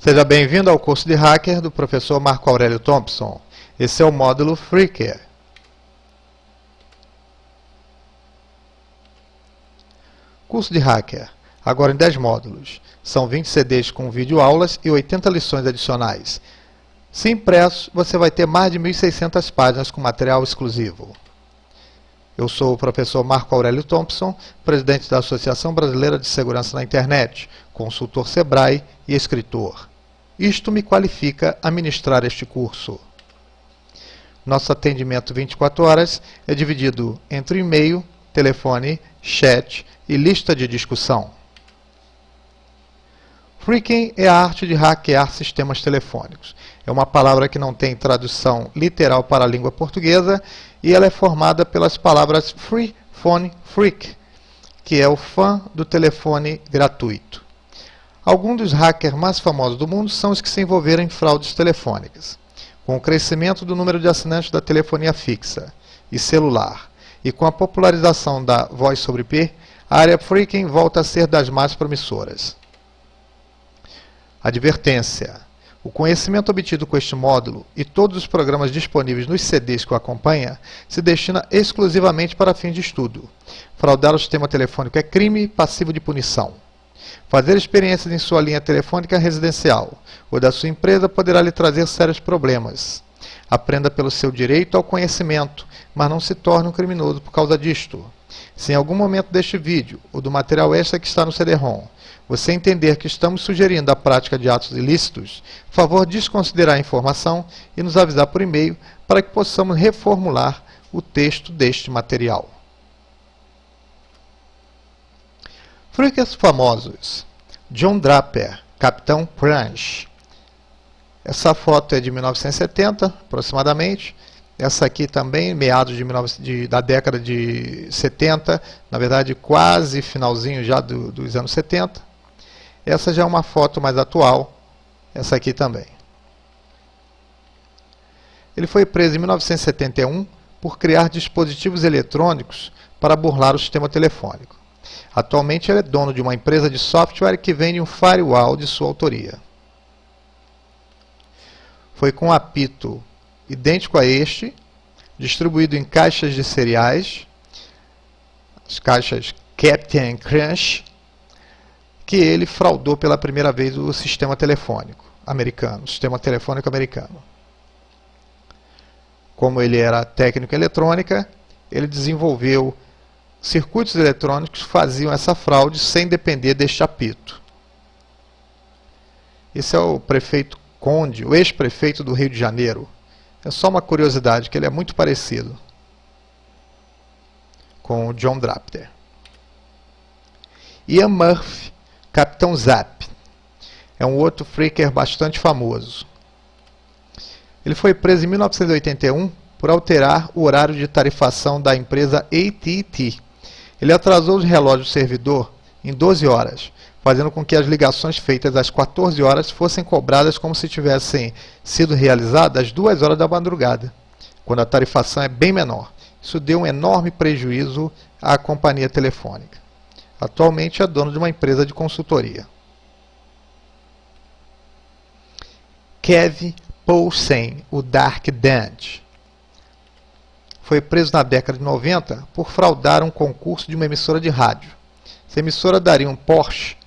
Seja bem-vindo ao curso de Hacker do professor Marco Aurélio Thompson. Esse é o módulo Freaker. Curso de Hacker, agora em 10 módulos. São 20 CDs com vídeo-aulas e 80 lições adicionais. Se impressos, você vai ter mais de 1.600 páginas com material exclusivo. Eu sou o professor Marco Aurélio Thompson, presidente da Associação Brasileira de Segurança na Internet, consultor Sebrae e escritor. Isto me qualifica a ministrar este curso. Nosso atendimento 24 horas é dividido entre e-mail, telefone, chat e lista de discussão. Freaking é a arte de hackear sistemas telefônicos. É uma palavra que não tem tradução literal para a língua portuguesa e ela é formada pelas palavras Free Phone Freak, que é o fã do telefone gratuito. Alguns dos hackers mais famosos do mundo são os que se envolveram em fraudes telefônicas. Com o crescimento do número de assinantes da telefonia fixa e celular e com a popularização da voz sobre IP, a área Freaking volta a ser das mais promissoras. Advertência: o conhecimento obtido com este módulo e todos os programas disponíveis nos CDs que o acompanha se destina exclusivamente para fins de estudo. Fraudar o sistema telefônico é crime passivo de punição. Fazer experiências em sua linha telefônica residencial ou da sua empresa poderá lhe trazer sérios problemas. Aprenda pelo seu direito ao conhecimento, mas não se torne um criminoso por causa disto. Se em algum momento deste vídeo ou do material extra que está no CD-ROM você entender que estamos sugerindo a prática de atos ilícitos, por favor desconsiderar a informação e nos avisar por e-mail para que possamos reformular o texto deste material. Freakers famosos: John Draper, Capitão Crunch. Essa foto é de 1970, aproximadamente. Essa aqui também, meados da década de 70, na verdade quase finalzinho já dos anos 70. Essa já é uma foto mais atual, essa aqui também. Ele foi preso em 1971 por criar dispositivos eletrônicos para burlar o sistema telefônico. Atualmente ele é dono de uma empresa de software que vende um firewall de sua autoria. Foi com um apito idêntico a este, distribuído em caixas de cereais, as caixas Captain Crunch, que ele fraudou pela primeira vez o sistema telefônico americano, Como ele era técnico em eletrônica, ele desenvolveu circuitos eletrônicos que faziam essa fraude sem depender deste apito. Esse é o prefeito Conde, o ex-prefeito do Rio de Janeiro. É só uma curiosidade, que ele é muito parecido com o John Draper. Ian Murphy, Capitão Zap. É um outro freaker bastante famoso. Ele foi preso em 1981 por alterar o horário de tarifação da empresa AT&T. Ele atrasou os relógios do servidor em 12 horas, fazendo com que as ligações feitas às 14 horas fossem cobradas como se tivessem sido realizadas às 2 horas da madrugada, quando a tarifação é bem menor. Isso deu um enorme prejuízo à companhia telefônica. Atualmente é dono de uma empresa de consultoria. Kevin Poulsen, o Dark Dandy. Foi preso na década de 90 por fraudar um concurso de uma emissora de rádio. Essa emissora daria um Porsche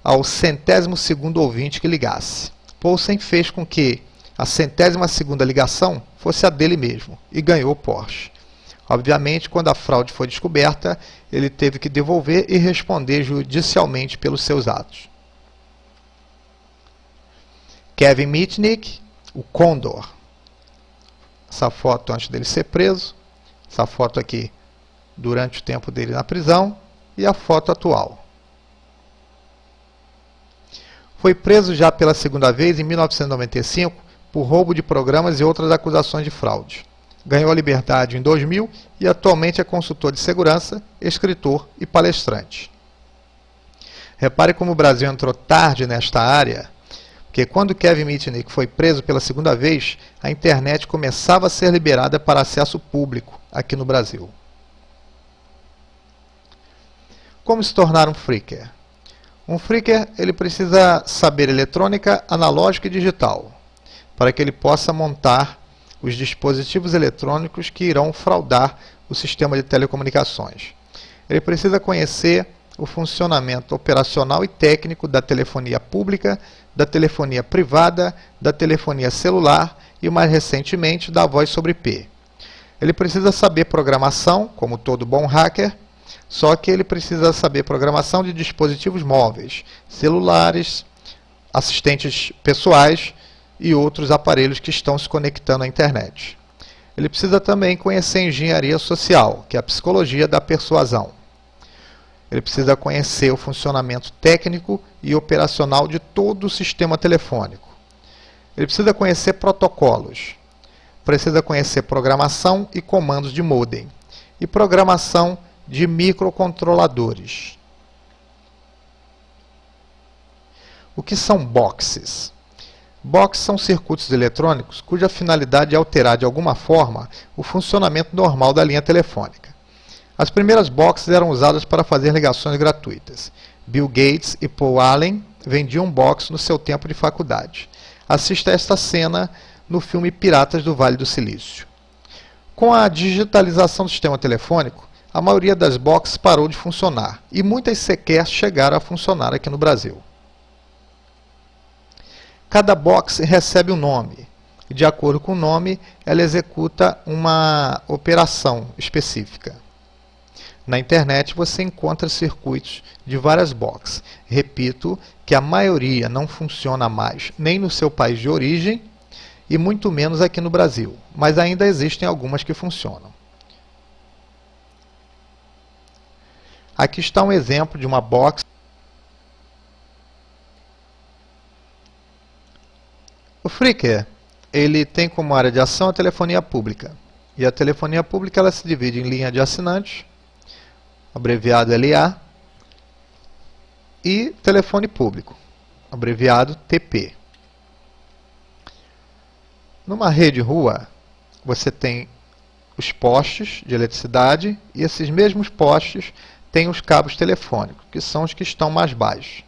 ao 100º ouvinte que ligasse. Poulsen fez com que a 100ª ligação fosse a dele mesmo e ganhou o Porsche. Obviamente, quando a fraude foi descoberta, ele teve que devolver e responder judicialmente pelos seus atos. Kevin Mitnick, o Condor. Essa foto antes dele ser preso, essa foto aqui durante o tempo dele na prisão e a foto atual. Foi preso já pela segunda vez em 1995 por roubo de programas e outras acusações de fraude. Ganhou a liberdade em 2000 e atualmente é consultor de segurança, escritor e palestrante. Repare como o Brasil entrou tarde nesta área, porque quando Kevin Mitnick foi preso pela segunda vez, a internet começava a ser liberada para acesso público aqui no Brasil. Como se tornar um freaker? Um phreaker ele precisa saber eletrônica analógica e digital, para que ele possa montar os dispositivos eletrônicos que irão fraudar o sistema de telecomunicações. Ele precisa conhecer o funcionamento operacional e técnico da telefonia pública, da telefonia privada, da telefonia celular e, mais recentemente, da voz sobre IP. Ele precisa saber programação, como todo bom hacker, só que ele precisa saber programação de dispositivos móveis, celulares, assistentes pessoais e outros aparelhos que estão se conectando à internet. Ele precisa também conhecer engenharia social, que é a psicologia da persuasão. Ele precisa conhecer o funcionamento técnico e operacional de todo o sistema telefônico. Ele precisa conhecer protocolos. Precisa conhecer programação e comandos de modem. E programação de microcontroladores. O que são boxes? Boxes são circuitos eletrônicos cuja finalidade é alterar de alguma forma o funcionamento normal da linha telefônica. As primeiras boxes eram usadas para fazer ligações gratuitas. Bill Gates e Paul Allen vendiam box no seu tempo de faculdade. Assista a esta cena no filme Piratas do Vale do Silício. Com a digitalização do sistema telefônico, a maioria das boxes parou de funcionar e muitas sequer chegaram a funcionar aqui no Brasil. Cada box recebe um nome e, de acordo com o nome, ela executa uma operação específica. Na internet você encontra circuitos de várias boxes. Repito que a maioria não funciona mais nem no seu país de origem e muito menos aqui no Brasil, mas ainda existem algumas que funcionam. Aqui está um exemplo de uma box. O phreaker ele tem como área de ação a telefonia pública. E a telefonia pública ela se divide em linha de assinantes, abreviado LA, e telefone público, abreviado TP. Numa rede rua, você tem os postes de eletricidade e esses mesmos postes têm os cabos telefônicos, que são os que estão mais baixos.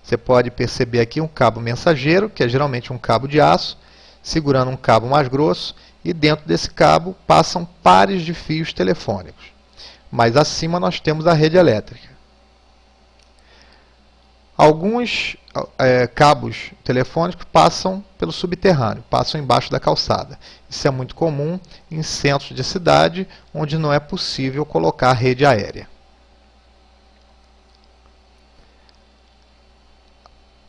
Você pode perceber aqui um cabo mensageiro, que é geralmente um cabo de aço, segurando um cabo mais grosso, e dentro desse cabo passam pares de fios telefônicos. Mais acima nós temos a rede elétrica. Alguns cabos telefônicos passam pelo subterrâneo, passam embaixo da calçada. Isso é muito comum em centros de cidade, onde não é possível colocar rede aérea.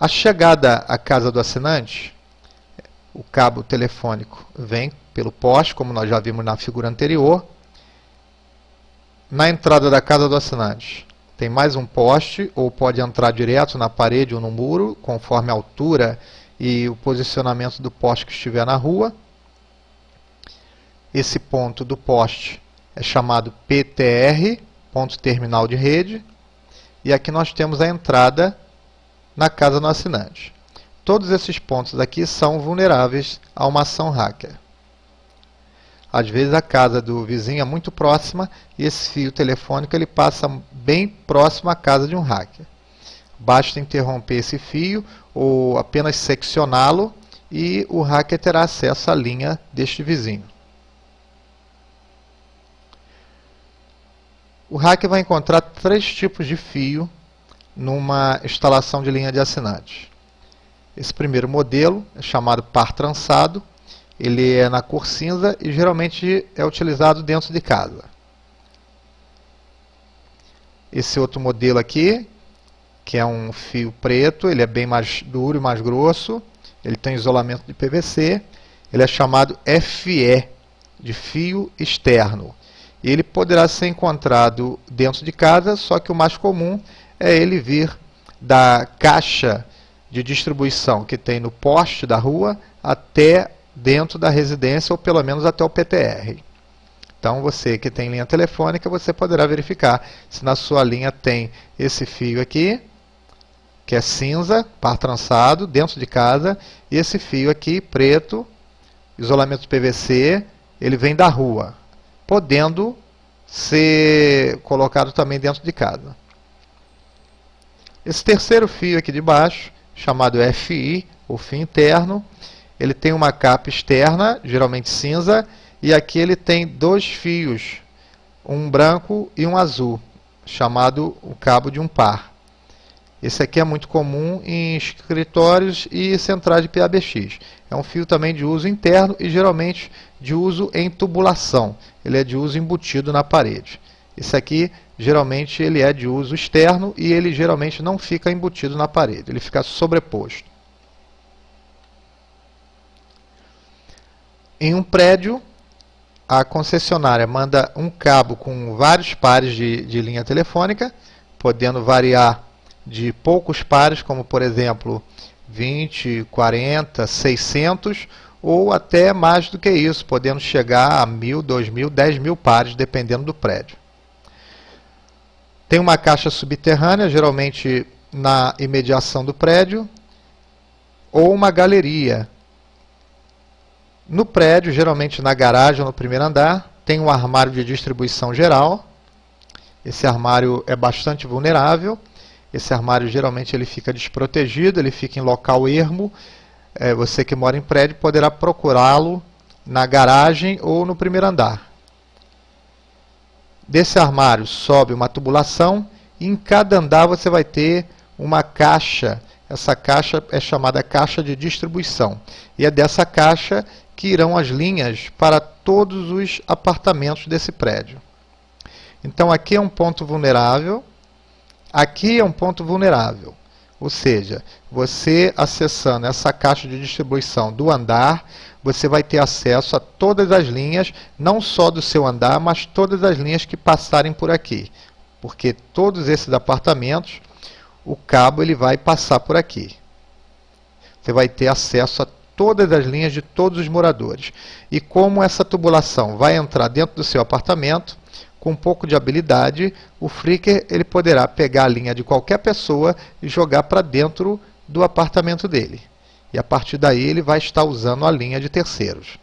A chegada à casa do assinante, o cabo telefônico vem pelo poste, como nós já vimos na figura anterior. Na entrada da casa do assinante, tem mais um poste, ou pode entrar direto na parede ou no muro, conforme a altura e o posicionamento do poste que estiver na rua. Esse ponto do poste é chamado PTR, ponto terminal de rede. E aqui nós temos a entrada na casa do assinante. Todos esses pontos aqui são vulneráveis a uma ação hacker. Às vezes a casa do vizinho é muito próxima e esse fio telefônico ele passa bem próximo à casa de um hacker. Basta interromper esse fio ou apenas seccioná-lo e o hacker terá acesso à linha deste vizinho. O hacker vai encontrar 3 tipos de fio numa instalação de linha de assinantes. Esse primeiro modelo é chamado par trançado. Ele é na cor cinza e geralmente é utilizado dentro de casa. Esse outro modelo aqui, que é um fio preto, ele é bem mais duro e mais grosso. Ele tem isolamento de PVC. Ele é chamado FE, de fio externo. E ele poderá ser encontrado dentro de casa, só que o mais comum é ele vir da caixa de distribuição que tem no poste da rua até dentro da residência, ou pelo menos até o PTR. Então, você que tem linha telefônica, você poderá verificar se na sua linha tem esse fio aqui, que é cinza, par trançado, dentro de casa, e esse fio aqui, preto, isolamento de PVC, ele vem da rua, podendo ser colocado também dentro de casa. Esse terceiro fio aqui de baixo, chamado FI, o fio interno, ele tem uma capa externa, geralmente cinza, e aqui ele tem dois fios, um branco e um azul, chamado o cabo de um par. Esse aqui é muito comum em escritórios e centrais de PABX. É um fio também de uso interno e geralmente de uso em tubulação. Ele é de uso embutido na parede. Esse aqui, geralmente, ele é de uso externo e ele geralmente não fica embutido na parede. Ele fica sobreposto. Em um prédio, a concessionária manda um cabo com vários pares de linha telefônica, podendo variar de poucos pares, como por exemplo 20, 40, 600 ou até mais do que isso, podendo chegar a 1.000, 2.000, 10.000 pares, dependendo do prédio. Tem uma caixa subterrânea, geralmente na imediação do prédio, ou uma galeria. No prédio, geralmente na garagem ou no primeiro andar, tem um armário de distribuição geral. Esse armário é bastante vulnerável. Esse armário geralmente ele fica desprotegido, ele fica em local ermo. Você que mora em prédio poderá procurá-lo na garagem ou no primeiro andar. Desse armário sobe uma tubulação e em cada andar você vai ter uma caixa. Essa caixa é chamada caixa de distribuição. E é dessa caixa que irão as linhas para todos os apartamentos desse prédio. Então aqui é um ponto vulnerável. Aqui é um ponto vulnerável, ou seja, você acessando essa caixa de distribuição do andar, você vai ter acesso a todas as linhas, não só do seu andar, mas todas as linhas que passarem por aqui. Porque todos esses apartamentos, o cabo ele vai passar por aqui. Você vai ter acesso a todas as linhas de todos os moradores. E como essa tubulação vai entrar dentro do seu apartamento, com um pouco de habilidade, o Freaker ele poderá pegar a linha de qualquer pessoa e jogar para dentro do apartamento dele. E a partir daí ele vai estar usando a linha de terceiros.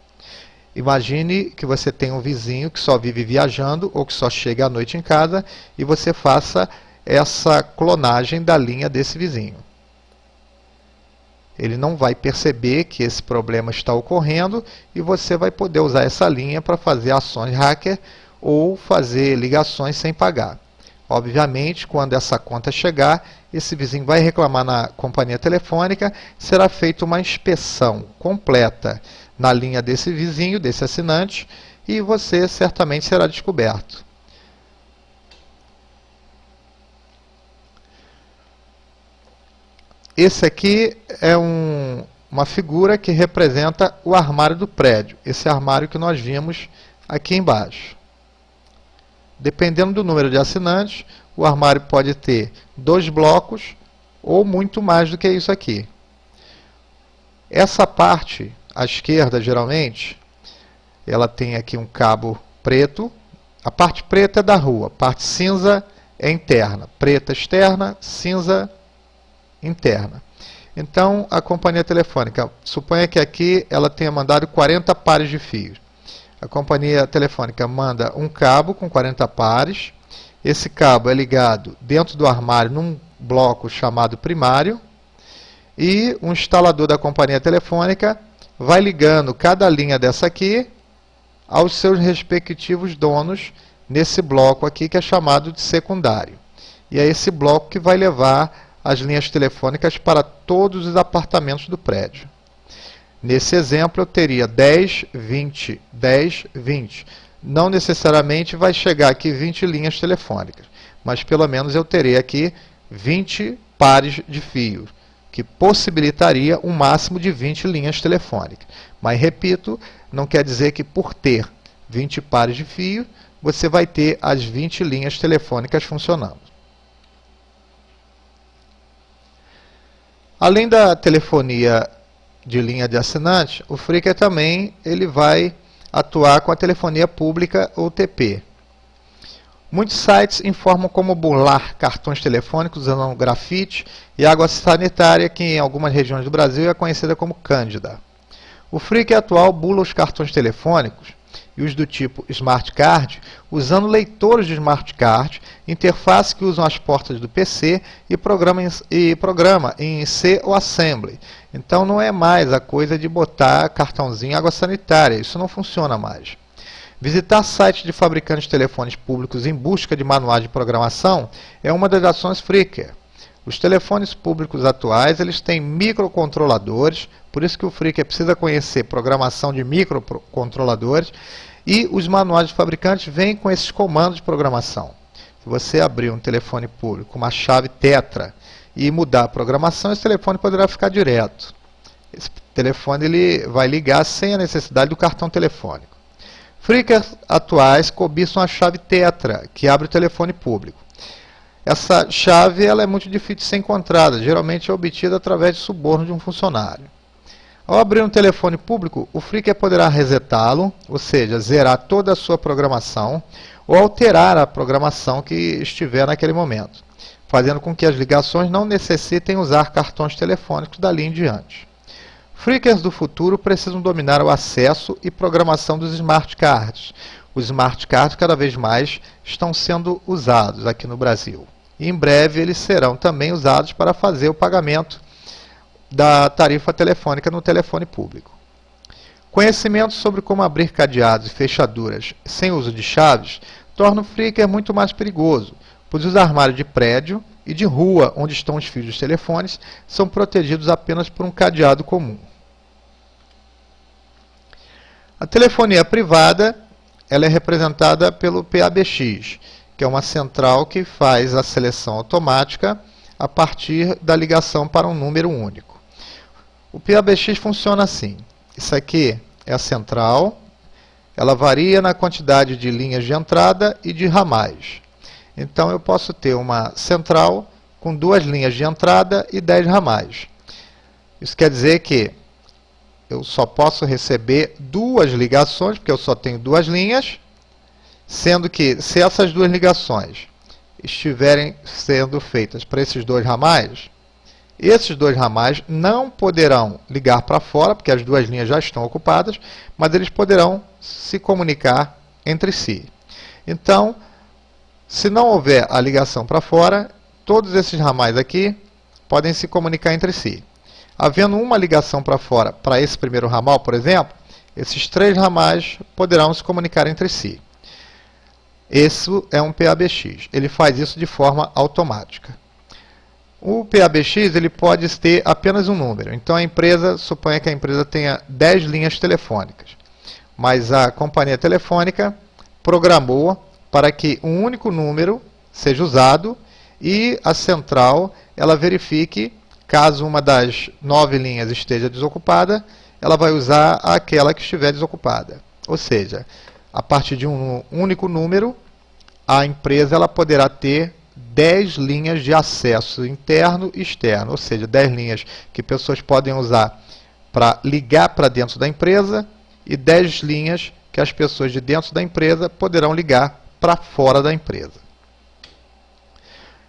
Imagine que você tem um vizinho que só vive viajando ou que só chega à noite em casa e você faça essa clonagem da linha desse vizinho. Ele não vai perceber que esse problema está ocorrendo e você vai poder usar essa linha para fazer ações hacker ou fazer ligações sem pagar. Obviamente, quando essa conta chegar, esse vizinho vai reclamar na companhia telefônica, será feita uma inspeção completa na linha desse vizinho, desse assinante, e você certamente será descoberto. Esse aqui é uma figura que representa o armário do prédio, esse armário que nós vimos aqui embaixo. Dependendo do número de assinantes, o armário pode ter 2 blocos ou muito mais do que isso aqui. Essa parte, à esquerda, geralmente, ela tem aqui um cabo preto. A parte preta é da rua, a parte cinza é interna. Preta externa, cinza interna. Então, a companhia telefônica, suponha que aqui ela tenha mandado 40 pares de fios. A companhia telefônica manda um cabo com 40 pares. Esse cabo é ligado dentro do armário num bloco chamado primário. E o instalador da companhia telefônica vai ligando cada linha dessa aqui aos seus respectivos donos nesse bloco aqui que é chamado de secundário. E é esse bloco que vai levar as linhas telefônicas para todos os apartamentos do prédio. Nesse exemplo, eu teria 10, 20, 10, 20. Não necessariamente vai chegar aqui 20 linhas telefônicas, mas pelo menos eu terei aqui 20 pares de fios, que possibilitaria um máximo de 20 linhas telefônicas. Mas, repito, não quer dizer que por ter 20 pares de fio, você vai ter as 20 linhas telefônicas funcionando. Além da telefonia de linha de assinante, o Freaker também ele vai atuar com a telefonia pública ou TP. Muitos sites informam como burlar cartões telefônicos usando grafite e água sanitária, que em algumas regiões do Brasil é conhecida como Cândida. O Freaker atual bula os cartões telefônicos e os do tipo Smart Card, usando leitores de Smart Card, interface que usam as portas do PC e programa em C ou Assembly. Então não é mais a coisa de botar cartãozinho em água sanitária, isso não funciona mais. Visitar sites de fabricantes de telefones públicos em busca de manuais de programação é uma das ações Freaker. Os telefones públicos atuais eles têm microcontroladores, por isso que o Freaker precisa conhecer programação de microcontroladores, e os manuais de fabricantes vêm com esses comandos de programação. Se você abrir um telefone público com uma chave Tetra e mudar a programação, esse telefone poderá ficar direto. Esse telefone ele vai ligar sem a necessidade do cartão telefônico. Freakers atuais cobiçam a chave Tetra, que abre o telefone público. Essa chave ela é muito difícil de ser encontrada, geralmente é obtida através de suborno de um funcionário. Ao abrir um telefone público, o Freaker poderá resetá-lo, ou seja, zerar toda a sua programação, ou alterar a programação que estiver naquele momento, fazendo com que as ligações não necessitem usar cartões telefônicos dali em diante. Freakers do futuro precisam dominar o acesso e programação dos Smart Cards. Os Smart Cards cada vez mais estão sendo usados aqui no Brasil. E em breve eles serão também usados para fazer o pagamento da tarifa telefônica no telefone público. Conhecimento sobre como abrir cadeados e fechaduras sem uso de chaves torna o Freaker muito mais perigoso, pois os armários de prédio e de rua onde estão os fios dos telefones são protegidos apenas por um cadeado comum. A telefonia privada ela é representada pelo PABX, que é uma central que faz a seleção automática a partir da ligação para um número único. O PABX funciona assim. Isso aqui é a central, ela varia na quantidade de linhas de entrada e de ramais. Então eu posso ter uma central com 2 linhas de entrada e 10 ramais. Isso quer dizer que eu só posso receber 2 ligações, porque eu só tenho 2 linhas, sendo que se essas 2 ligações estiverem sendo feitas para esses 2 ramais, esses 2 ramais não poderão ligar para fora, porque as 2 linhas já estão ocupadas, mas eles poderão se comunicar entre si. Então, se não houver a ligação para fora, todos esses ramais aqui podem se comunicar entre si. Havendo uma ligação para fora para esse primeiro ramal, por exemplo, esses 3 ramais poderão se comunicar entre si. Esse é um PABX. Ele faz isso de forma automática. O PABX ele pode ter apenas um número. Então, suponha que a empresa tenha 10 linhas telefônicas. Mas a companhia telefônica programou para que um único número seja usado e a central ela verifique, caso uma das 9 linhas esteja desocupada, ela vai usar aquela que estiver desocupada. Ou seja, a partir de um único número, a empresa ela poderá ter 10 linhas de acesso interno e externo, ou seja, 10 linhas que pessoas podem usar para ligar para dentro da empresa e 10 linhas que as pessoas de dentro da empresa poderão ligar para fora da empresa.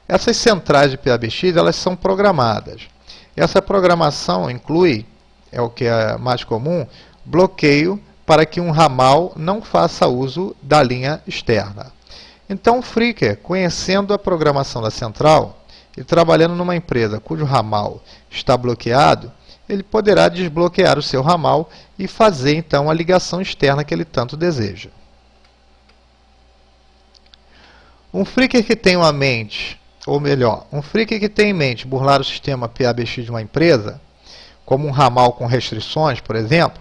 Essas centrais de PABX elas são programadas. Essa programação inclui, é o que é mais comum, bloqueio para que um ramal não faça uso da linha externa. Então, o Freaker, conhecendo a programação da central e trabalhando numa empresa cujo ramal está bloqueado, ele poderá desbloquear o seu ramal e fazer, então, a ligação externa que ele tanto deseja. Um Freaker que tem uma mente, ou melhor, um Freaker que tem em mente burlar o sistema PABX de uma empresa, como um ramal com restrições, por exemplo,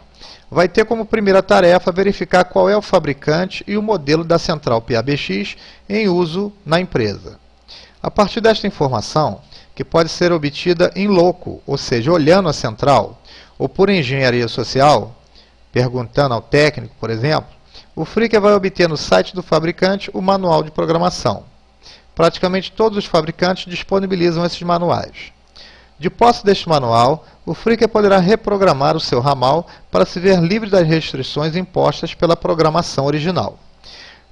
vai ter como primeira tarefa verificar qual é o fabricante e o modelo da central PABX em uso na empresa. A partir desta informação, que pode ser obtida in loco, ou seja, olhando a central, ou por engenharia social, perguntando ao técnico, por exemplo, o Freaker vai obter no site do fabricante o manual de programação. Praticamente todos os fabricantes disponibilizam esses manuais. De posse deste manual, o Freaker poderá reprogramar o seu ramal para se ver livre das restrições impostas pela programação original.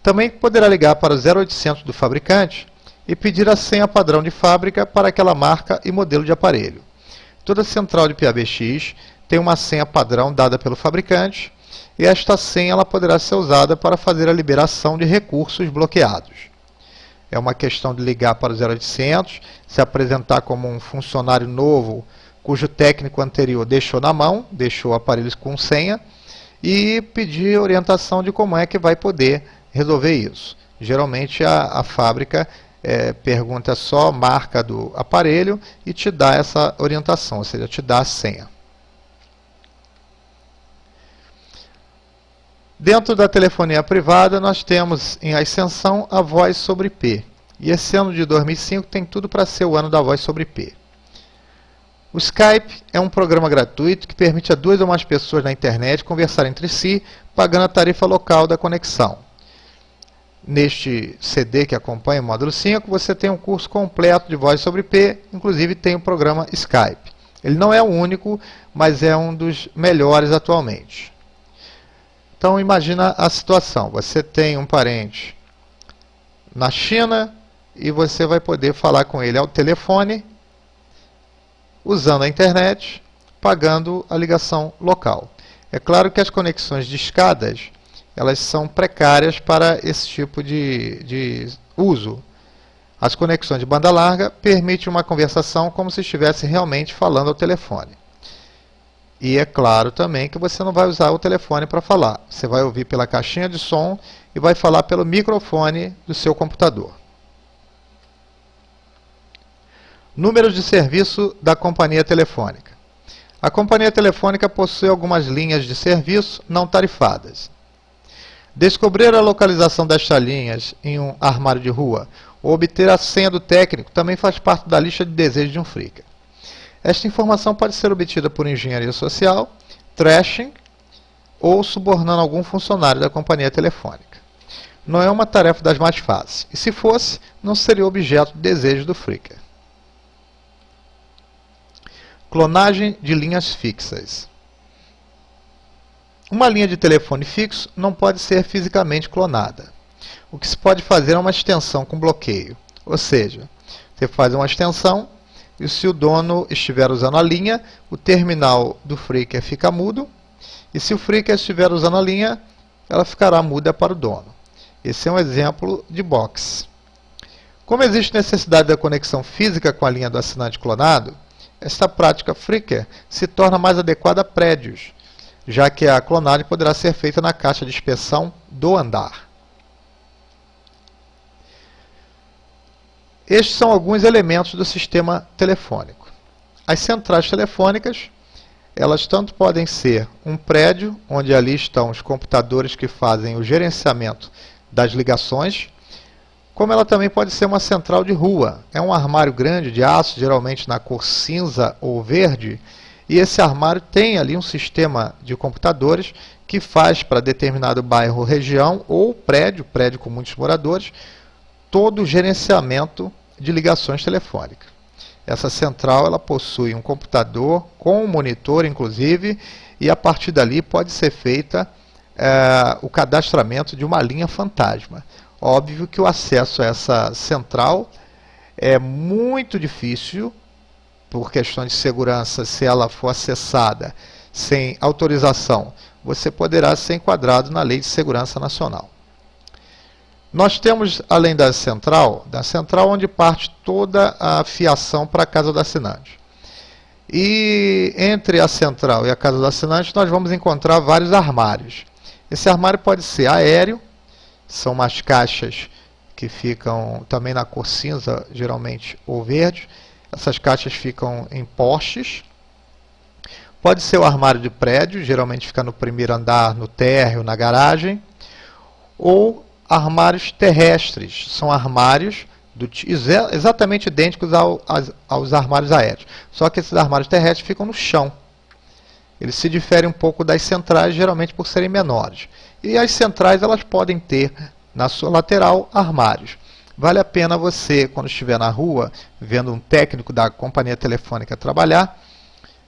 Também poderá ligar para o 0800 do fabricante e pedir a senha padrão de fábrica para aquela marca e modelo de aparelho. Toda central de PABX tem uma senha padrão dada pelo fabricante e esta senha ela poderá ser usada para fazer a liberação de recursos bloqueados. É uma questão de ligar para o 0800, se apresentar como um funcionário novo cujo técnico anterior deixou na mão, deixou o aparelho com senha, e pedir orientação de como é que vai poder resolver isso. Geralmente a fábrica pergunta só a marca do aparelho e te dá essa orientação, ou seja, te dá a senha. Dentro da telefonia privada, nós temos em ascensão a voz sobre IP. E esse ano de 2005 tem tudo para ser o ano da voz sobre IP. O Skype é um programa gratuito que permite a 2 ou mais pessoas na internet conversar entre si, pagando a tarifa local da conexão. Neste CD que acompanha o módulo 5, você tem um curso completo de voz sobre IP, inclusive tem o programa Skype. Ele não é o único, mas é um dos melhores atualmente. Então imagina a situação, você tem um parente na China e você vai poder falar com ele ao telefone, usando a internet, pagando a ligação local. É claro que as conexões discadas, elas são precárias para esse tipo de uso. As conexões de banda larga permitem uma conversação como se estivesse realmente falando ao telefone. E é claro também que você não vai usar o telefone para falar. Você vai ouvir pela caixinha de som e vai falar pelo microfone do seu computador. Números de serviço da companhia telefônica. A companhia telefônica possui algumas linhas de serviço não tarifadas. Descobrir a localização destas linhas em um armário de rua ou obter a senha do técnico também faz parte da lista de desejos de um freaker. Esta informação pode ser obtida por engenharia social, trashing ou subornando algum funcionário da companhia telefônica. Não é uma tarefa das mais fáceis, e se fosse, não seria objeto de desejo do freaker. Clonagem de linhas fixas. Uma linha de telefone fixo não pode ser fisicamente clonada. O que se pode fazer é uma extensão com bloqueio, ou seja, você faz uma extensão e se o dono estiver usando a linha, o terminal do freaker fica mudo, e se o freaker estiver usando a linha, ela ficará muda para o dono. Esse é um exemplo de box. Como existe necessidade da conexão física com a linha do assinante clonado, esta prática freaker se torna mais adequada a prédios, já que a clonagem poderá ser feita na caixa de inspeção do andar. Estes são alguns elementos do sistema telefônico. As centrais telefônicas, elas tanto podem ser um prédio, onde ali estão os computadores que fazem o gerenciamento das ligações, como ela também pode ser uma central de rua. É um armário grande de aço, geralmente na cor cinza ou verde, e esse armário tem ali um sistema de computadores que faz para determinado bairro ou região, ou prédio com muitos moradores, todo o gerenciamento de ligações telefônicas. Essa central ela possui um computador com um monitor, inclusive, e a partir dali pode ser feita o cadastramento de uma linha fantasma. Óbvio que o acesso a essa central é muito difícil, por questão de segurança. Se ela for acessada sem autorização, você poderá ser enquadrado na Lei de Segurança Nacional. Nós temos, além da central onde parte toda a fiação para a casa do assinante. E entre a central e a casa do assinante, nós vamos encontrar vários armários. Esse armário pode ser aéreo, são umas caixas que ficam também na cor cinza, geralmente, ou verde. Essas caixas ficam em postes. Pode ser o armário de prédio, geralmente fica no primeiro andar, no térreo, na garagem. Ou armários terrestres, são armários exatamente idênticos aos armários aéreos. Só que esses armários terrestres ficam no chão. Eles se diferem um pouco das centrais, geralmente por serem menores. E as centrais elas podem ter na sua lateral armários. Vale a pena você, quando estiver na rua, vendo um técnico da companhia telefônica trabalhar,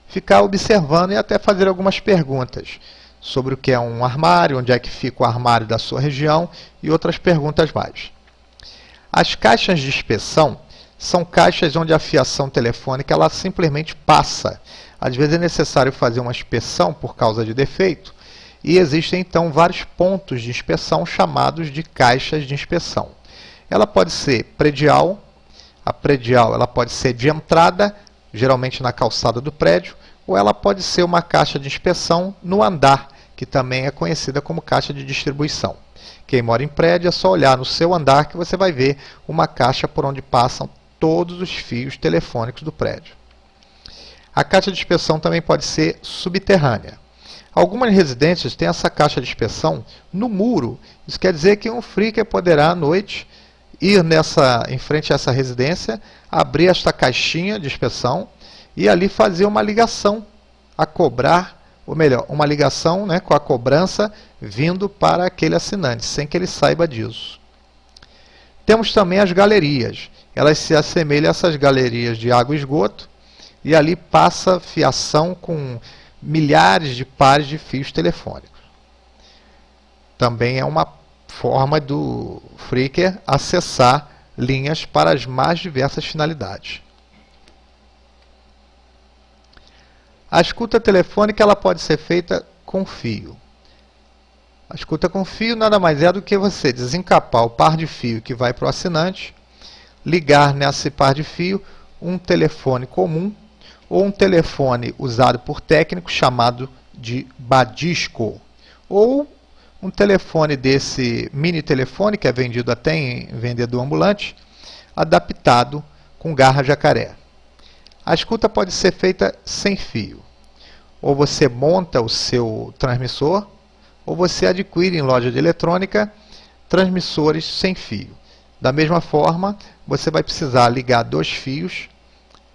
ficar observando e até fazer algumas perguntas sobre o que é um armário, onde é que fica o armário da sua região e outras perguntas mais. As caixas de inspeção são caixas onde a fiação telefônica ela simplesmente passa. Às vezes é necessário fazer uma inspeção por causa de defeito e existem então vários pontos de inspeção chamados de caixas de inspeção. Ela pode ser predial, a predial ela pode ser de entrada, geralmente na calçada do prédio, ou ela pode ser uma caixa de inspeção no andar, que também é conhecida como caixa de distribuição. Quem mora em prédio é só olhar no seu andar que você vai ver uma caixa por onde passam todos os fios telefônicos do prédio. A caixa de inspeção também pode ser subterrânea. Algumas residências têm essa caixa de inspeção no muro. Isso quer dizer que um freaker poderá à noite ir em frente a essa residência, abrir esta caixinha de inspeção e ali fazer uma ligação a cobrar, ou melhor, uma ligação, né, com a cobrança vindo para aquele assinante, sem que ele saiba disso. Temos também as galerias. Elas se assemelham a essas galerias de água e esgoto, e ali passa fiação com milhares de pares de fios telefônicos. Também é uma forma do freaker acessar linhas para as mais diversas finalidades. A escuta telefônica ela pode ser feita com fio. A escuta com fio nada mais é do que você desencapar o par de fio que vai para o assinante, ligar nesse par de fio um telefone comum ou um telefone usado por técnicos chamado de badisco, ou um telefone desse mini telefone que é vendido até em vendedor ambulante, adaptado com garra jacaré. A escuta pode ser feita sem fio. Ou você monta o seu transmissor, ou você adquire em loja de eletrônica transmissores sem fio. Da mesma forma, você vai precisar ligar 2 fios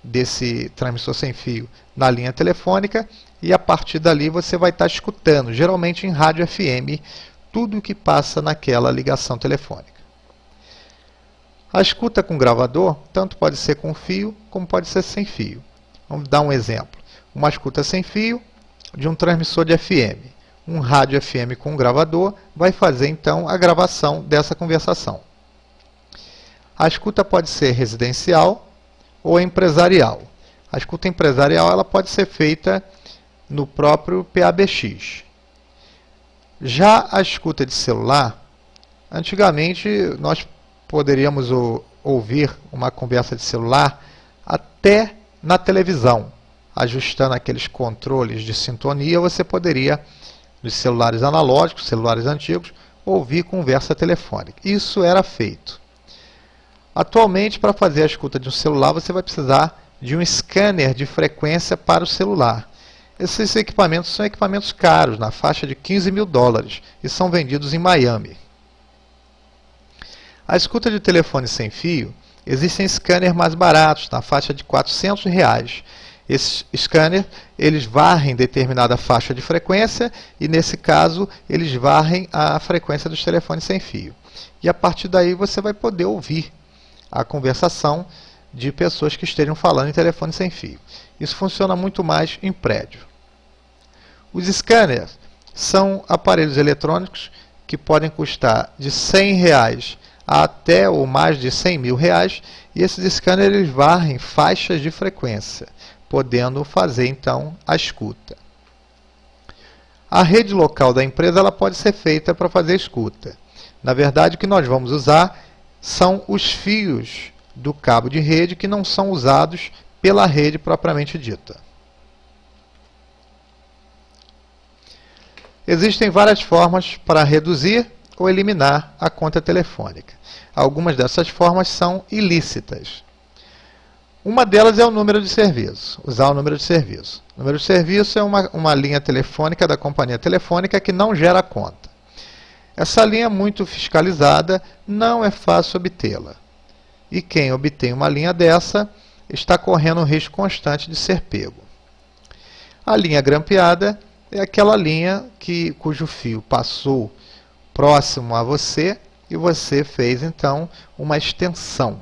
desse transmissor sem fio na linha telefônica e a partir dali você vai estar escutando, geralmente em rádio FM, tudo o que passa naquela ligação telefônica. A escuta com gravador tanto pode ser com fio como pode ser sem fio. Vamos dar um exemplo. Uma escuta sem fio de um transmissor de FM. Um rádio FM com um gravador vai fazer então a gravação dessa conversação. A escuta pode ser residencial ou empresarial. A escuta empresarial ela pode ser feita no próprio PABX. Já a escuta de celular, antigamente nós poderíamos ouvir uma conversa de celular até na televisão. Ajustando aqueles controles de sintonia, você poderia, nos celulares analógicos, celulares antigos, ouvir conversa telefônica. Isso era feito. Atualmente, para fazer a escuta de um celular, você vai precisar de um scanner de frequência para o celular. Esses equipamentos são equipamentos caros, na faixa de $15 mil, e são vendidos em Miami. A escuta de telefone sem fio, existem scanners mais baratos, na faixa de R$400. Esses scanners, eles varrem determinada faixa de frequência e, nesse caso, eles varrem a frequência dos telefones sem fio. E, a partir daí, você vai poder ouvir a conversação de pessoas que estejam falando em telefone sem fio. Isso funciona muito mais em prédio. Os scanners são aparelhos eletrônicos que podem custar de R$100 até ou mais de R$100 mil, e esses scanners eles varrem faixas de frequência, podendo fazer então a escuta. A rede local da empresa ela pode ser feita para fazer escuta. Na verdade, o que nós vamos usar são os fios do cabo de rede que não são usados pela rede propriamente dita. Existem várias formas para reduzir ou eliminar a conta telefônica. Algumas dessas formas são ilícitas. Uma delas é o número de serviço, usar o número de serviço. O número de serviço é uma linha telefônica da companhia telefônica que não gera conta. Essa linha é muito fiscalizada, não é fácil obtê-la. E quem obtém uma linha dessa está correndo um risco constante de ser pego. A linha grampeada é aquela linha cujo fio passou próximo a você e você fez então uma extensão.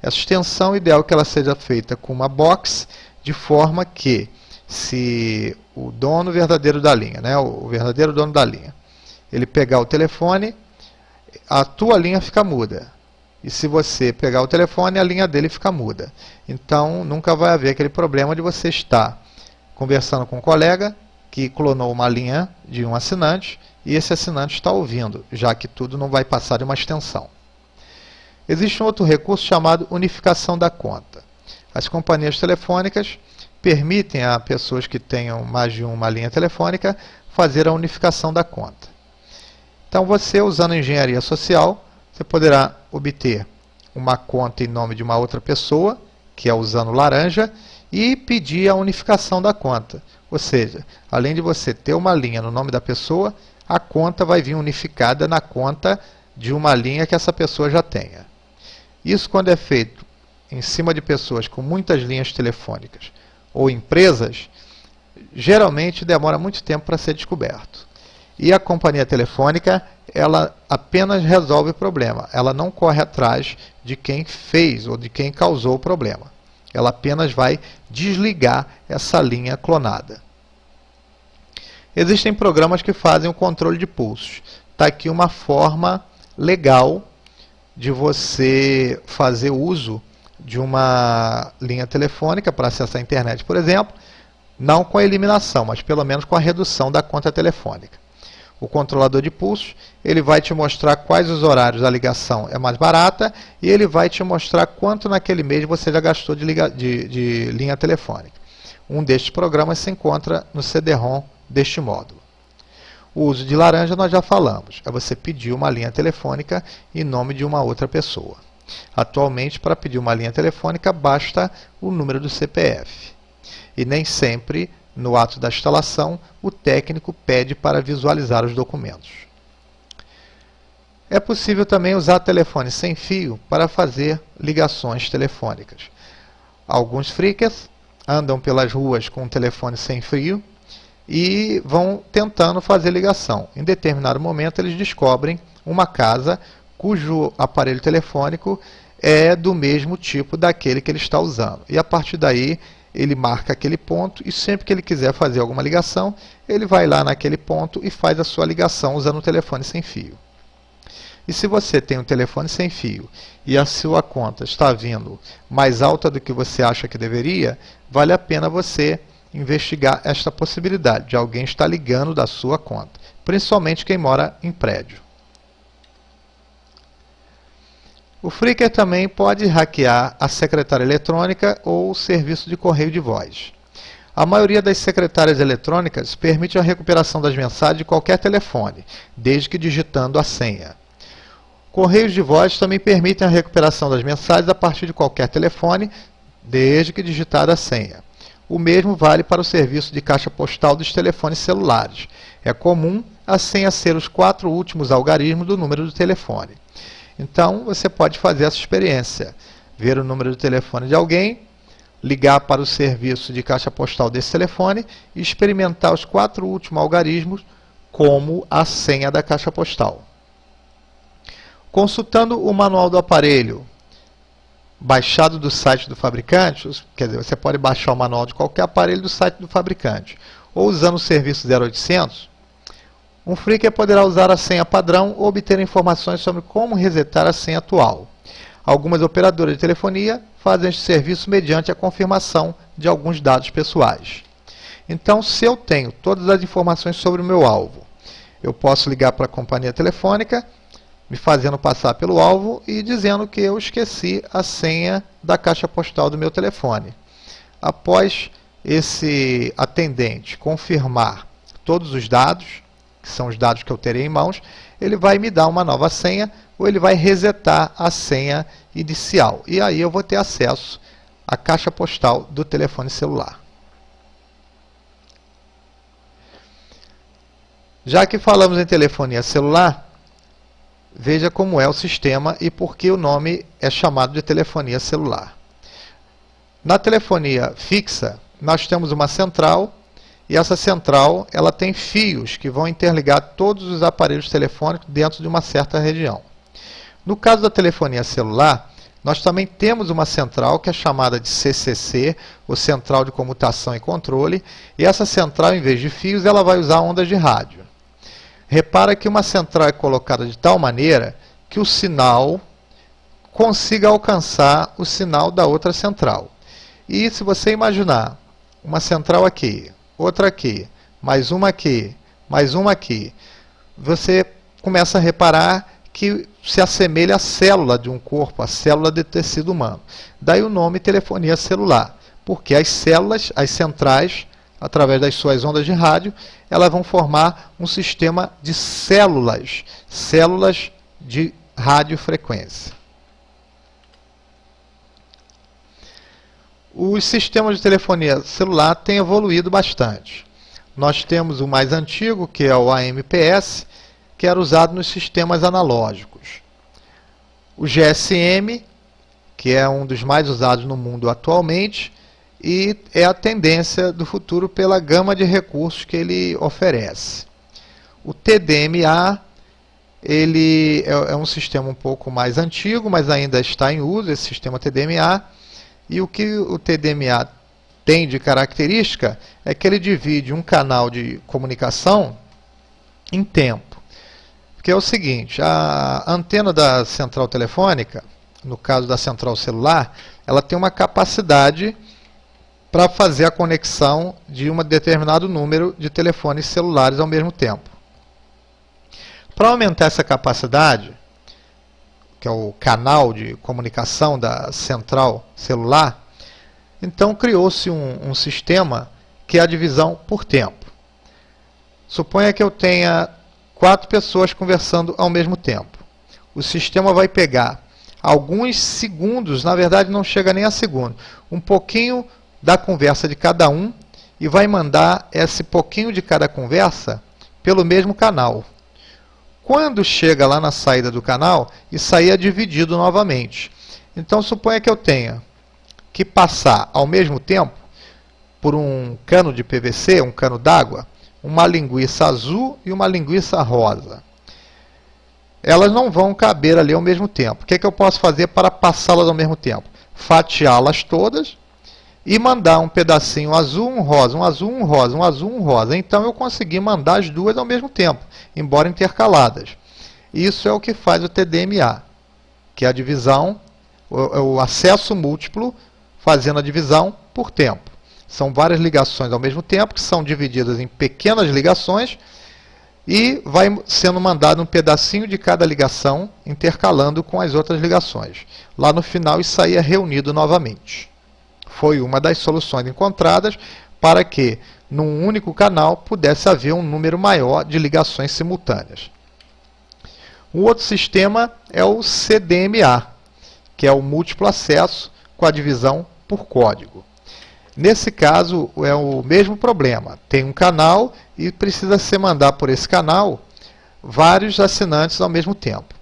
Essa extensão, ideal que ela seja feita com uma box, de forma que, se o dono verdadeiro da linha, o verdadeiro dono da linha, ele pegar o telefone, a tua linha fica muda. E se você pegar o telefone, a linha dele fica muda. Então, nunca vai haver aquele problema de você estar conversando com um colega que clonou uma linha de um assinante e esse assinante está ouvindo, já que tudo não vai passar de uma extensão. Existe um outro recurso chamado unificação da conta. As companhias telefônicas permitem a pessoas que tenham mais de uma linha telefônica fazer a unificação da conta. Então você, usando engenharia social, você poderá obter uma conta em nome de uma outra pessoa, que é usando laranja, e pedir a unificação da conta. Ou seja, além de você ter uma linha no nome da pessoa, a conta vai vir unificada na conta de uma linha que essa pessoa já tenha. Isso, quando é feito em cima de pessoas com muitas linhas telefônicas ou empresas, geralmente demora muito tempo para ser descoberto. E a companhia telefônica, ela apenas resolve o problema. Ela não corre atrás de quem fez ou de quem causou o problema. Ela apenas vai desligar essa linha clonada. Existem programas que fazem o controle de pulsos. Está aqui uma forma legal de você fazer uso de uma linha telefônica para acessar a internet, por exemplo, não com a eliminação, mas pelo menos com a redução da conta telefônica. O controlador de pulsos, ele vai te mostrar quais os horários da ligação é mais barata e ele vai te mostrar quanto naquele mês você já gastou de linha telefônica. Um destes programas se encontra no CD-ROM deste módulo. O uso de laranja nós já falamos, é você pedir uma linha telefônica em nome de uma outra pessoa. Atualmente, para pedir uma linha telefônica, basta o número do CPF. E nem sempre, no ato da instalação, o técnico pede para visualizar os documentos. É possível também usar telefone sem fio para fazer ligações telefônicas. Alguns freakers andam pelas ruas com um telefone sem fio e vão tentando fazer ligação. Em determinado momento, eles descobrem uma casa cujo aparelho telefônico é do mesmo tipo daquele que ele está usando. E a partir daí, ele marca aquele ponto e sempre que ele quiser fazer alguma ligação, ele vai lá naquele ponto e faz a sua ligação usando o telefone sem fio. E se você tem um telefone sem fio e a sua conta está vindo mais alta do que você acha que deveria, vale a pena você investigar esta possibilidade de alguém estar ligando da sua conta, principalmente quem mora em prédio. O freaker também pode hackear a secretária eletrônica ou o serviço de correio de voz. A maioria das secretárias eletrônicas permite a recuperação das mensagens de qualquer telefone, desde que digitando a senha. Correios de voz também permitem a recuperação das mensagens a partir de qualquer telefone, desde que digitada a senha. O mesmo vale para o serviço de caixa postal dos telefones celulares. É comum a senha ser os 4 últimos algarismos do número do telefone. Então, você pode fazer essa experiência. Ver o número do telefone de alguém, ligar para o serviço de caixa postal desse telefone e experimentar os 4 últimos algarismos como a senha da caixa postal. Consultando o manual do aparelho baixado do site do fabricante, quer dizer, você pode baixar o manual de qualquer aparelho do site do fabricante, ou usando o serviço 0800, um freaker poderá usar a senha padrão ou obter informações sobre como resetar a senha atual. Algumas operadoras de telefonia fazem este serviço mediante a confirmação de alguns dados pessoais. Então, se eu tenho todas as informações sobre o meu alvo, eu posso ligar para a companhia telefônica, me fazendo passar pelo alvo e dizendo que eu esqueci a senha da caixa postal do meu telefone. Após esse atendente confirmar todos os dados, que são os dados que eu terei em mãos, ele vai me dar uma nova senha ou ele vai resetar a senha inicial. E aí eu vou ter acesso à caixa postal do telefone celular. Já que falamos em telefonia celular, veja como é o sistema e por que o nome é chamado de telefonia celular. Na telefonia fixa, nós temos uma central e essa central ela tem fios que vão interligar todos os aparelhos telefônicos dentro de uma certa região. No caso da telefonia celular, nós também temos uma central que é chamada de CCC, ou Central de Comutação e Controle, e essa central, em vez de fios, ela vai usar ondas de rádio. Repara que uma central é colocada de tal maneira que o sinal consiga alcançar o sinal da outra central. E se você imaginar uma central aqui, outra aqui, mais uma aqui, mais uma aqui. Você começa a reparar que se assemelha à célula de um corpo, à célula de tecido humano. Daí o nome telefonia celular, porque as células, as centrais, através das suas ondas de rádio, elas vão formar um sistema de células, células de radiofrequência. Os sistemas de telefonia celular têm evoluído bastante. Nós temos o mais antigo, que é o AMPS, que era usado nos sistemas analógicos. O GSM, que é um dos mais usados no mundo atualmente, e é a tendência do futuro pela gama de recursos que ele oferece. O TDMA, ele é um sistema um pouco mais antigo, mas ainda está em uso, esse sistema TDMA. E o que o TDMA tem de característica é que ele divide um canal de comunicação em tempo. Porque é o seguinte, a antena da central telefônica, no caso da central celular, ela tem uma capacidade para fazer a conexão de um determinado número de telefones celulares ao mesmo tempo. Para aumentar essa capacidade, que é o canal de comunicação da central celular, então criou-se um sistema que é a divisão por tempo. Suponha que eu tenha 4 pessoas conversando ao mesmo tempo. O sistema vai pegar alguns segundos, na verdade não chega nem a segundo, um pouquinho da conversa de cada um e vai mandar esse pouquinho de cada conversa pelo mesmo canal. Quando chega lá na saída do canal, isso aí é dividido novamente. Então, suponha que eu tenha que passar ao mesmo tempo, por um cano de PVC, um cano d'água, uma linguiça azul e uma linguiça rosa. Elas não vão caber ali ao mesmo tempo. O que é que eu posso fazer para passá-las ao mesmo tempo? Fatiá-las todas e mandar um pedacinho azul, um rosa, um azul, um rosa, um azul, um rosa. Então eu consegui mandar as duas ao mesmo tempo, embora intercaladas. Isso é o que faz o TDMA, que é a divisão, o acesso múltiplo, fazendo a divisão por tempo. São várias ligações ao mesmo tempo, que são divididas em pequenas ligações, e vai sendo mandado um pedacinho de cada ligação, intercalando com as outras ligações. Lá no final, isso aí é reunido novamente. Foi uma das soluções encontradas para que, num único canal, pudesse haver um número maior de ligações simultâneas. O outro sistema é o CDMA, que é o múltiplo acesso com a divisão por código. Nesse caso, é o mesmo problema. Tem um canal e precisa ser mandado por esse canal vários assinantes ao mesmo tempo.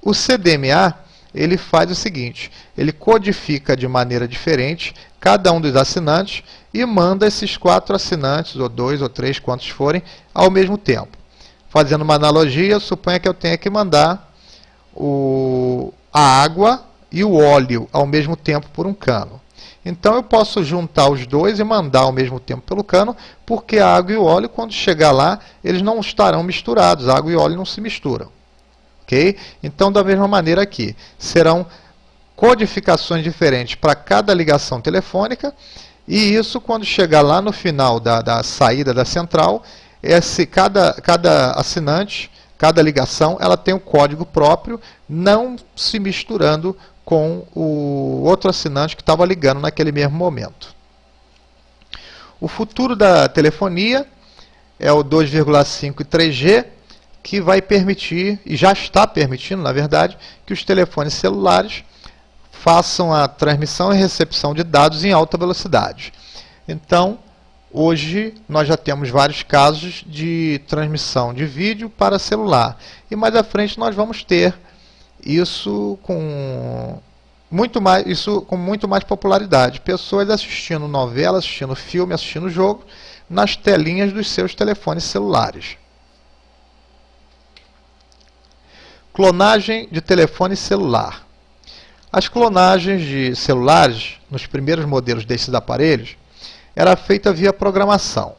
O CDMA, ele faz o seguinte, ele codifica de maneira diferente cada um dos assinantes e manda esses 4 assinantes, ou 2 ou 3, quantos forem, ao mesmo tempo. Fazendo uma analogia, suponha que eu tenha que mandar a água e o óleo ao mesmo tempo por um cano. Então eu posso juntar os dois e mandar ao mesmo tempo pelo cano, porque a água e o óleo, quando chegar lá, eles não estarão misturados, a água e o óleo não se misturam. Okay? Então, da mesma maneira aqui, serão codificações diferentes para cada ligação telefônica, e isso, quando chegar lá no final da saída da central, cada assinante, cada ligação, ela tem um código próprio, não se misturando com o outro assinante que estava ligando naquele mesmo momento. O futuro da telefonia é o 2,5 e 3G, que vai permitir, e já está permitindo, na verdade, que os telefones celulares façam a transmissão e recepção de dados em alta velocidade. Então, hoje nós já temos vários casos de transmissão de vídeo para celular. E mais à frente nós vamos ter isso com muito mais popularidade. Pessoas assistindo novela, assistindo filme, assistindo jogo nas telinhas dos seus telefones celulares. Clonagem de telefone celular. As clonagens de celulares, nos primeiros modelos desses aparelhos, era feita via programação.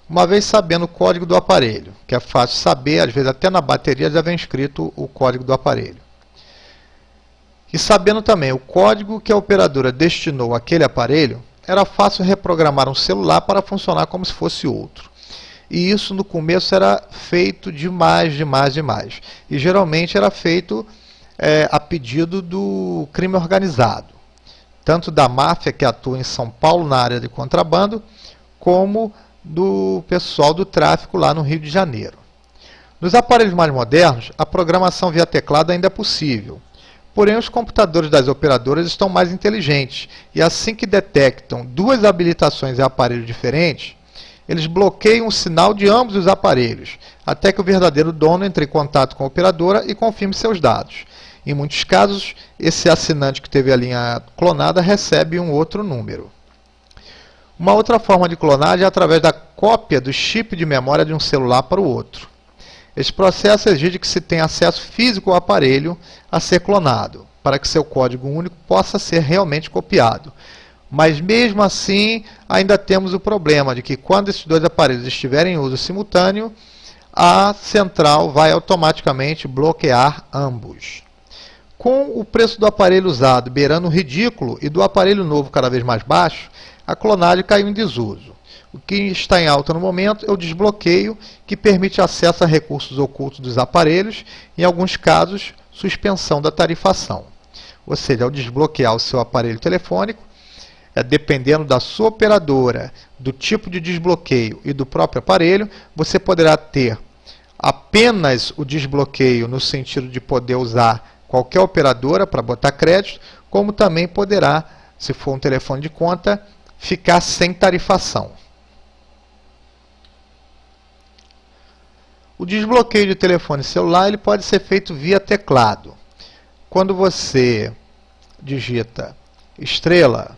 Uma vez sabendo o código do aparelho, que é fácil saber, às vezes até na bateria já vem escrito o código do aparelho. E sabendo também o código que a operadora destinou àquele aparelho, era fácil reprogramar um celular para funcionar como se fosse outro. e isso no começo era feito demais. E geralmente era feito a pedido do crime organizado, tanto da máfia que atua em São Paulo na área de contrabando, como do pessoal do tráfico lá no Rio de Janeiro. Nos aparelhos mais modernos, a programação via teclado ainda é possível. Porém, os computadores das operadoras estão mais inteligentes e assim que detectam duas habilitações em aparelhos diferentes, eles bloqueiam o sinal de ambos os aparelhos, até que o verdadeiro dono entre em contato com a operadora e confirme seus dados. Em muitos casos, esse assinante que teve a linha clonada recebe um outro número. Uma outra forma de clonagem é através da cópia do chip de memória de um celular para o outro. Esse processo exige que se tenha acesso físico ao aparelho a ser clonado, para que seu código único possa ser realmente copiado. Mas mesmo assim, ainda temos o problema de que quando esses dois aparelhos estiverem em uso simultâneo, a central vai automaticamente bloquear ambos. Com o preço do aparelho usado beirando o ridículo e do aparelho novo cada vez mais baixo, a clonagem caiu em desuso. O que está em alta no momento é o desbloqueio, que permite acesso a recursos ocultos dos aparelhos, em alguns casos, suspensão da tarifação. Ou seja, ao desbloquear o seu aparelho telefônico, dependendo da sua operadora, do tipo de desbloqueio e do próprio aparelho, você poderá ter apenas o desbloqueio no sentido de poder usar qualquer operadora para botar crédito, como também poderá, se for um telefone de conta, ficar sem tarifação. O desbloqueio de telefone celular ele pode ser feito via teclado. Quando você digita estrela,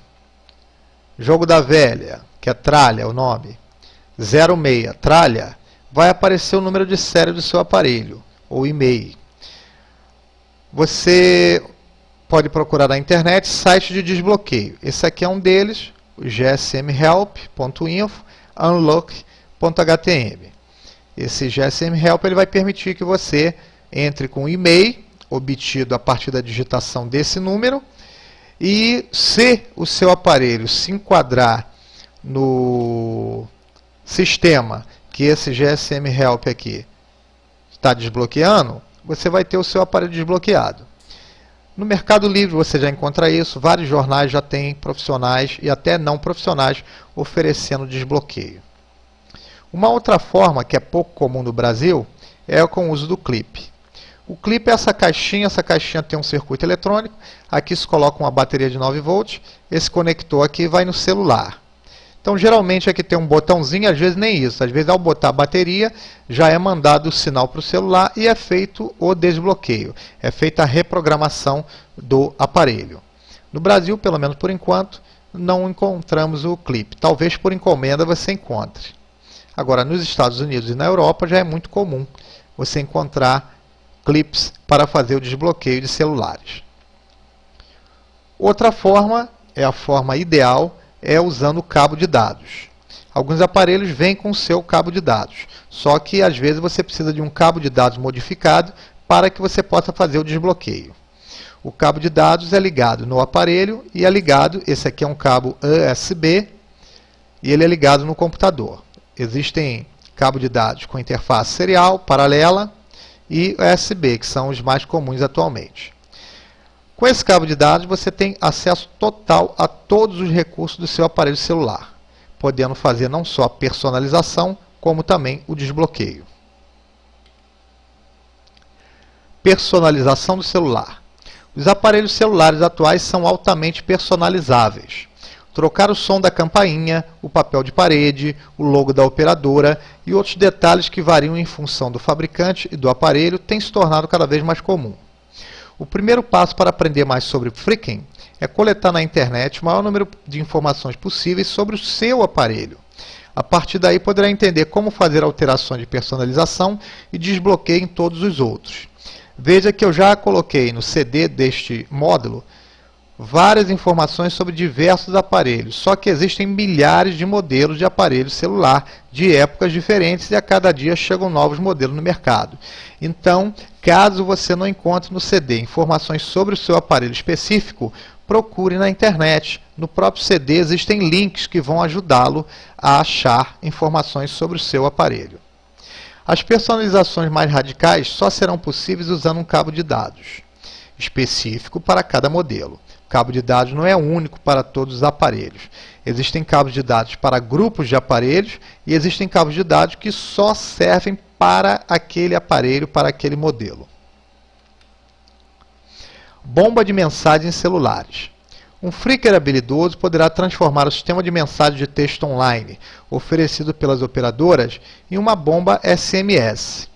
jogo da velha, que é tralha o nome, 06 tralha, vai aparecer o número de série do seu aparelho, ou e-mail. Você pode procurar na internet sites de desbloqueio. Esse aqui é um deles, o gsmhelp.info, unlock.htm. Esse GSM Help ele vai permitir que você entre com o e-mail obtido a partir da digitação desse número e, se o seu aparelho se enquadrar no sistema que esse GSM Help aqui está desbloqueando, você vai ter o seu aparelho desbloqueado. No Mercado Livre você já encontra isso, vários jornais já têm profissionais e até não profissionais oferecendo desbloqueio. Uma outra forma, que é pouco comum no Brasil, é com o uso do clipe. O clipe é essa caixinha tem um circuito eletrônico, aqui se coloca uma bateria de 9 volts, esse conector aqui vai no celular. Então geralmente aqui tem um botãozinho, às vezes nem isso, às vezes ao botar a bateria já é mandado o sinal para o celular e é feito o desbloqueio, é feita a reprogramação do aparelho. No Brasil, pelo menos por enquanto, não encontramos o clipe, talvez por encomenda você encontre. Agora, nos Estados Unidos e na Europa já é muito comum você encontrar clips para fazer o desbloqueio de celulares. Outra forma, é a forma ideal, é usando o cabo de dados. Alguns aparelhos vêm com o seu cabo de dados, só que às vezes você precisa de um cabo de dados modificado para que você possa fazer o desbloqueio. O cabo de dados é ligado no aparelho e é ligado, esse aqui é um cabo USB, e ele é ligado no computador. Existem cabo de dados com interface serial, paralela e USB, que são os mais comuns atualmente. Com esse cabo de dados, você tem acesso total a todos os recursos do seu aparelho celular, podendo fazer não só a personalização, como também o desbloqueio. Personalização do celular. Os aparelhos celulares atuais são altamente personalizáveis. Trocar o som da campainha, o papel de parede, o logo da operadora e outros detalhes que variam em função do fabricante e do aparelho tem se tornado cada vez mais comum. O primeiro passo para aprender mais sobre Freaking é coletar na internet o maior número de informações possíveis sobre o seu aparelho. A partir daí poderá entender como fazer alterações de personalização e desbloqueio em todos os outros. Veja que eu já coloquei no CD deste módulo várias informações sobre diversos aparelhos, só que existem milhares de modelos de aparelho celular de épocas diferentes e a cada dia chegam novos modelos no mercado. Então, caso você não encontre no CD informações sobre o seu aparelho específico, procure na internet. No próprio CD existem links que vão ajudá-lo a achar informações sobre o seu aparelho. As personalizações mais radicais só serão possíveis usando um cabo de dados específico para cada modelo. O cabo de dados não é único para todos os aparelhos. Existem cabos de dados para grupos de aparelhos e existem cabos de dados que só servem para aquele aparelho, para aquele modelo. Bomba de mensagens celulares. Um freaker habilidoso poderá transformar o sistema de mensagem de texto online oferecido pelas operadoras em uma bomba SMS.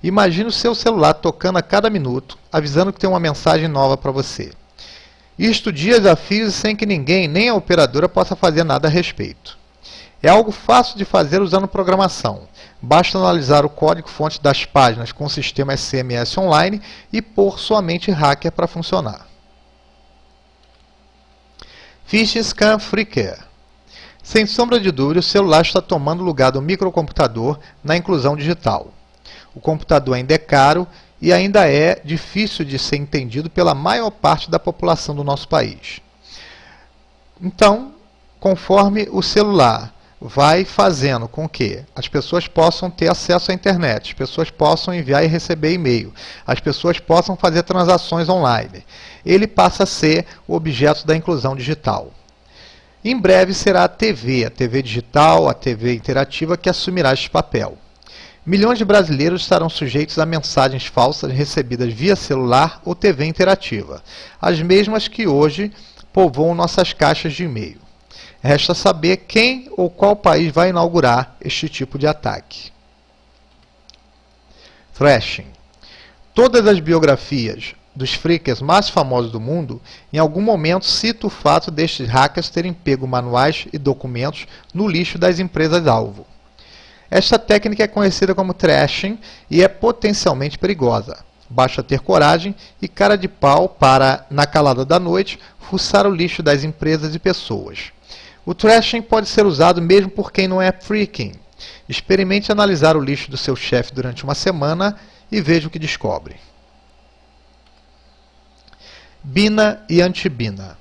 Imagine o seu celular tocando a cada minuto, avisando que tem uma mensagem nova para você. Isto dias a fio sem que ninguém, nem a operadora, possa fazer nada a respeito. É algo fácil de fazer usando programação. Basta analisar o código-fonte das páginas com o sistema SMS online e pôr sua mente hacker para funcionar. Phishing Scam Freaker. Sem sombra de dúvida, o celular está tomando o lugar do microcomputador na inclusão digital. O computador ainda é caro e ainda é difícil de ser entendido pela maior parte da população do nosso país. Então, conforme o celular vai fazendo com que as pessoas possam ter acesso à internet, as pessoas possam enviar e receber e-mail, as pessoas possam fazer transações online, ele passa a ser o objeto da inclusão digital. Em breve será a TV digital, a TV interativa que assumirá este papel. Milhões de brasileiros estarão sujeitos a mensagens falsas recebidas via celular ou TV interativa, as mesmas que hoje povoam nossas caixas de e-mail. Resta saber quem ou qual país vai inaugurar este tipo de ataque. Thrashing. Todas as biografias dos freakers mais famosos do mundo, em algum momento citam o fato destes hackers terem pego manuais e documentos no lixo das empresas-alvo. Esta técnica é conhecida como thrashing e é potencialmente perigosa. Basta ter coragem e cara de pau para, na calada da noite, fuçar o lixo das empresas e pessoas. O thrashing pode ser usado mesmo por quem não é freaking. Experimente analisar o lixo do seu chefe durante uma semana e veja o que descobre. Bina e Antibina.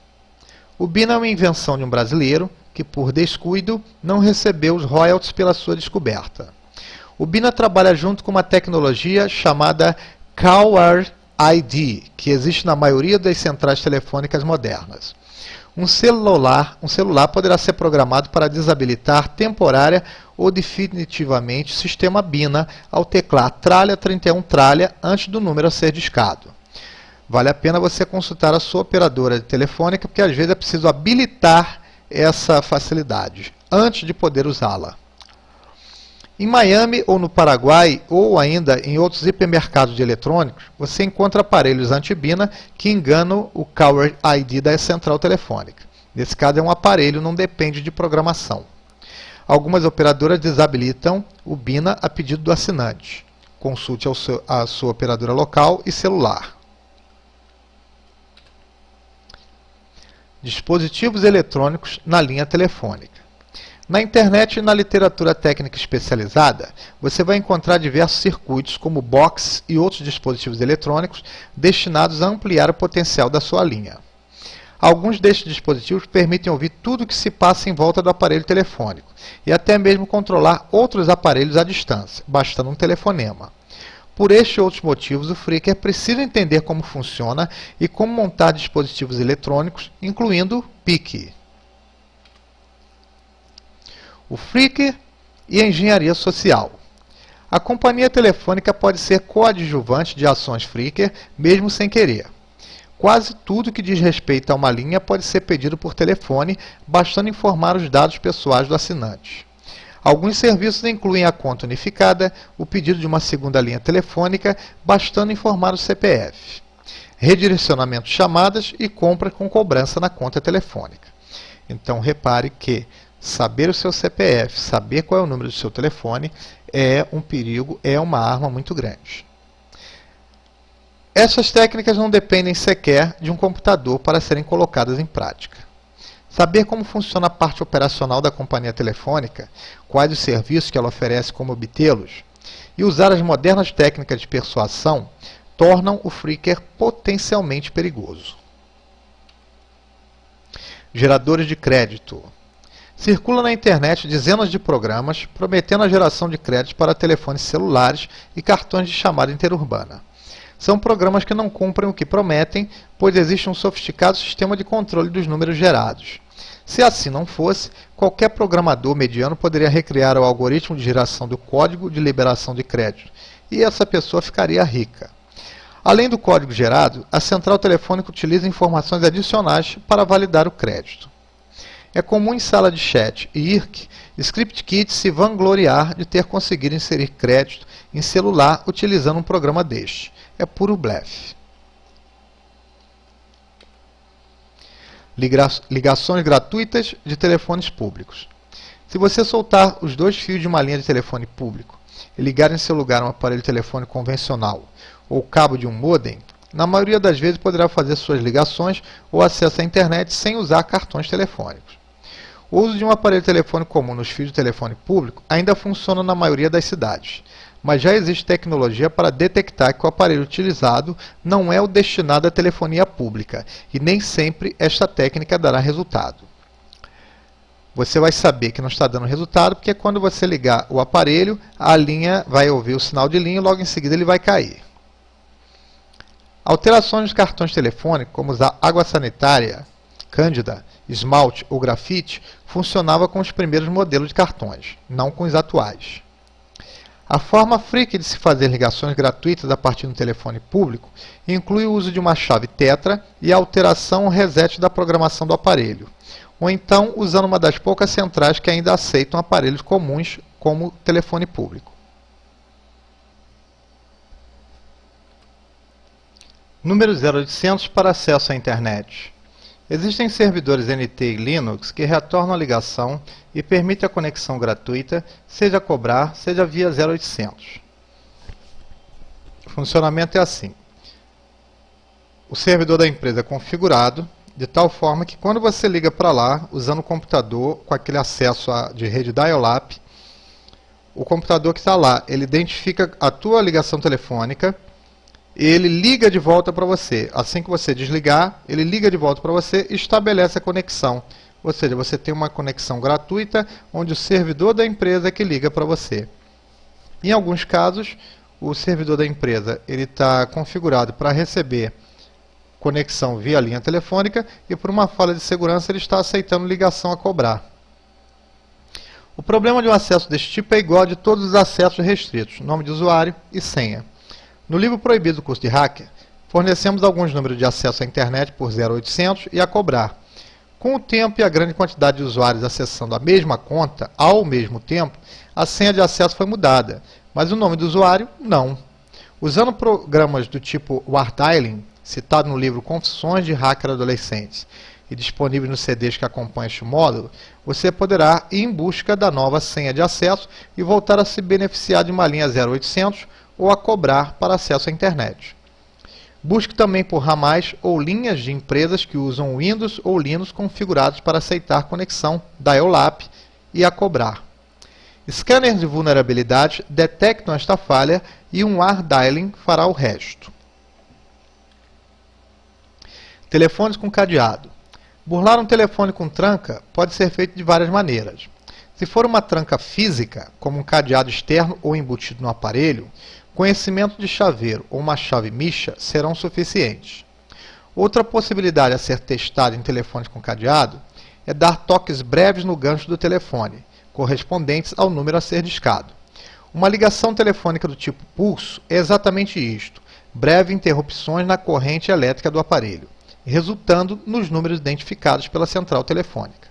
O Bina é uma invenção de um brasileiro que, por descuido, não recebeu os royalties pela sua descoberta. O Bina trabalha junto com uma tecnologia chamada Caller ID, que existe na maioria das centrais telefônicas modernas. Um celular poderá ser programado para desabilitar temporária ou definitivamente o sistema Bina ao teclar tralha 31 tralha antes do número a ser discado. Vale a pena você consultar a sua operadora de telefônica, porque às vezes é preciso habilitar essa facilidade antes de poder usá-la. Em Miami ou no Paraguai, ou ainda em outros hipermercados de eletrônicos, você encontra aparelhos anti-Bina que enganam o Caller ID da central telefônica. Nesse caso é um aparelho, não depende de programação. Algumas operadoras desabilitam o Bina a pedido do assinante. Consulte a sua operadora local e celular. Dispositivos eletrônicos na linha telefônica. Na internet e na literatura técnica especializada, você vai encontrar diversos circuitos como box e outros dispositivos eletrônicos destinados a ampliar o potencial da sua linha. Alguns destes dispositivos permitem ouvir tudo o que se passa em volta do aparelho telefônico e até mesmo controlar outros aparelhos à distância, bastando um telefonema. Por estes e outros motivos, o freaker precisa entender como funciona e como montar dispositivos eletrônicos, incluindo PIC. O freaker e a engenharia social. A companhia telefônica pode ser coadjuvante de ações freaker, mesmo sem querer. Quase tudo que diz respeito a uma linha pode ser pedido por telefone, bastando informar os dados pessoais do assinante. Alguns serviços incluem a conta unificada, o pedido de uma segunda linha telefônica, bastando informar o CPF, redirecionamento de chamadas e compra com cobrança na conta telefônica. Então, repare que saber o seu CPF, saber qual é o número do seu telefone, é um perigo, é uma arma muito grande. Essas técnicas não dependem sequer de um computador para serem colocadas em prática. Saber como funciona a parte operacional da companhia telefônica, quais os serviços que ela oferece, como obtê-los, e usar as modernas técnicas de persuasão tornam o freaker potencialmente perigoso. Geradores de crédito. Circula na internet dezenas de programas prometendo a geração de crédito para telefones celulares e cartões de chamada interurbana. São programas que não cumprem o que prometem, pois existe um sofisticado sistema de controle dos números gerados. Se assim não fosse, qualquer programador mediano poderia recriar o algoritmo de geração do código de liberação de crédito, e essa pessoa ficaria rica. Além do código gerado, a central telefônica utiliza informações adicionais para validar o crédito. É comum em sala de chat e IRC, ScriptKit se vangloriar de ter conseguido inserir crédito em celular utilizando um programa deste. É puro blefe. Ligações gratuitas de telefones públicos. Se você soltar os dois fios de uma linha de telefone público e ligar em seu lugar um aparelho telefônico convencional ou cabo de um modem, na maioria das vezes poderá fazer suas ligações ou acesso à internet sem usar cartões telefônicos. O uso de um aparelho telefônico comum nos fios de telefone público ainda funciona na maioria das cidades, mas já existe tecnologia para detectar que o aparelho utilizado não é o destinado à telefonia pública, e nem sempre esta técnica dará resultado. Você vai saber que não está dando resultado, porque quando você ligar o aparelho, a linha vai ouvir o sinal de linha e logo em seguida ele vai cair. Alterações nos cartões telefônicos, como usar água sanitária, cândida, esmalte ou grafite, funcionava com os primeiros modelos de cartões, não com os atuais. A forma freak de se fazer ligações gratuitas a partir do telefone público inclui o uso de uma chave tetra e a alteração ou reset da programação do aparelho, ou então usando uma das poucas centrais que ainda aceitam aparelhos comuns como telefone público. Número 0800 para acesso à internet. Existem servidores NT e Linux que retornam a ligação e permitem a conexão gratuita, seja a cobrar, seja via 0800. O funcionamento é assim. O servidor da empresa é configurado de tal forma que quando você liga para lá, usando o computador com aquele acesso de rede dial-up, o computador que está lá, ele identifica a tua ligação telefônica, ele liga de volta para você. Assim que você desligar, ele liga de volta para você e estabelece a conexão. Ou seja, você tem uma conexão gratuita, onde o servidor da empresa é que liga para você. Em alguns casos, o servidor da empresa está configurado para receber conexão via linha telefônica e por uma falha de segurança ele está aceitando ligação a cobrar. O problema de um acesso deste tipo é igual a de todos os acessos restritos, nome de usuário e senha. No livro proibido do curso de hacker, fornecemos alguns números de acesso à internet por 0800 e a cobrar. Com o tempo e a grande quantidade de usuários acessando a mesma conta ao mesmo tempo, a senha de acesso foi mudada, mas o nome do usuário não. Usando programas do tipo Wardialing, citado no livro Confissões de Hacker Adolescentes e disponível nos CDs que acompanham este módulo, você poderá ir em busca da nova senha de acesso e voltar a se beneficiar de uma linha 0800 ou a cobrar para acesso à internet. Busque também por ramais ou linhas de empresas que usam Windows ou Linux configurados para aceitar conexão dial-up e a cobrar. Scanners de vulnerabilidade detectam esta falha e um Wardialing fará o resto. Telefones com cadeado. Burlar um telefone com tranca pode ser feito de várias maneiras. Se for uma tranca física, como um cadeado externo ou embutido no aparelho, conhecimento de chaveiro ou uma chave micha serão suficientes. Outra possibilidade a ser testada em telefones com cadeado é dar toques breves no gancho do telefone, correspondentes ao número a ser discado. Uma ligação telefônica do tipo pulso é exatamente isto, breves interrupções na corrente elétrica do aparelho, resultando nos números identificados pela central telefônica.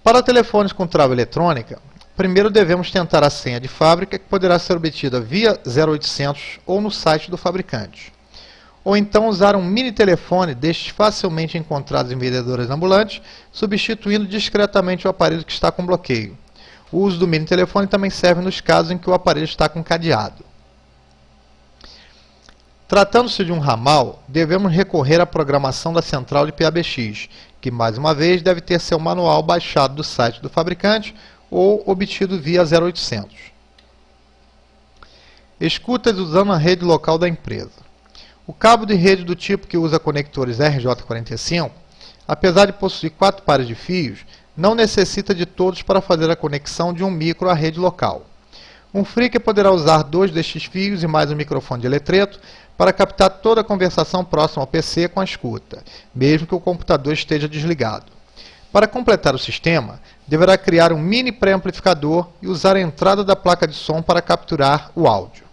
Para telefones com trava eletrônica, primeiro devemos tentar a senha de fábrica, que poderá ser obtida via 0800 ou no site do fabricante. Ou então usar um mini telefone destes facilmente encontrados em vendedoras ambulantes, substituindo discretamente o aparelho que está com bloqueio. O uso do mini telefone também serve nos casos em que o aparelho está com cadeado. Tratando-se de um ramal, devemos recorrer à programação da central de PABX, que mais uma vez deve ter seu manual baixado do site do fabricante ou obtido via 0800. Escutas usando a rede local da empresa. O cabo de rede do tipo que usa conectores RJ45, apesar de possuir 4 pares de fios, não necessita de todos para fazer a conexão de um micro à rede local. Um Freaker poderá usar 2 destes fios e mais um microfone de eletreto para captar toda a conversação próxima ao PC com a escuta, mesmo que o computador esteja desligado. Para completar o sistema, deverá criar um mini pré-amplificador e usar a entrada da placa de som para capturar o áudio.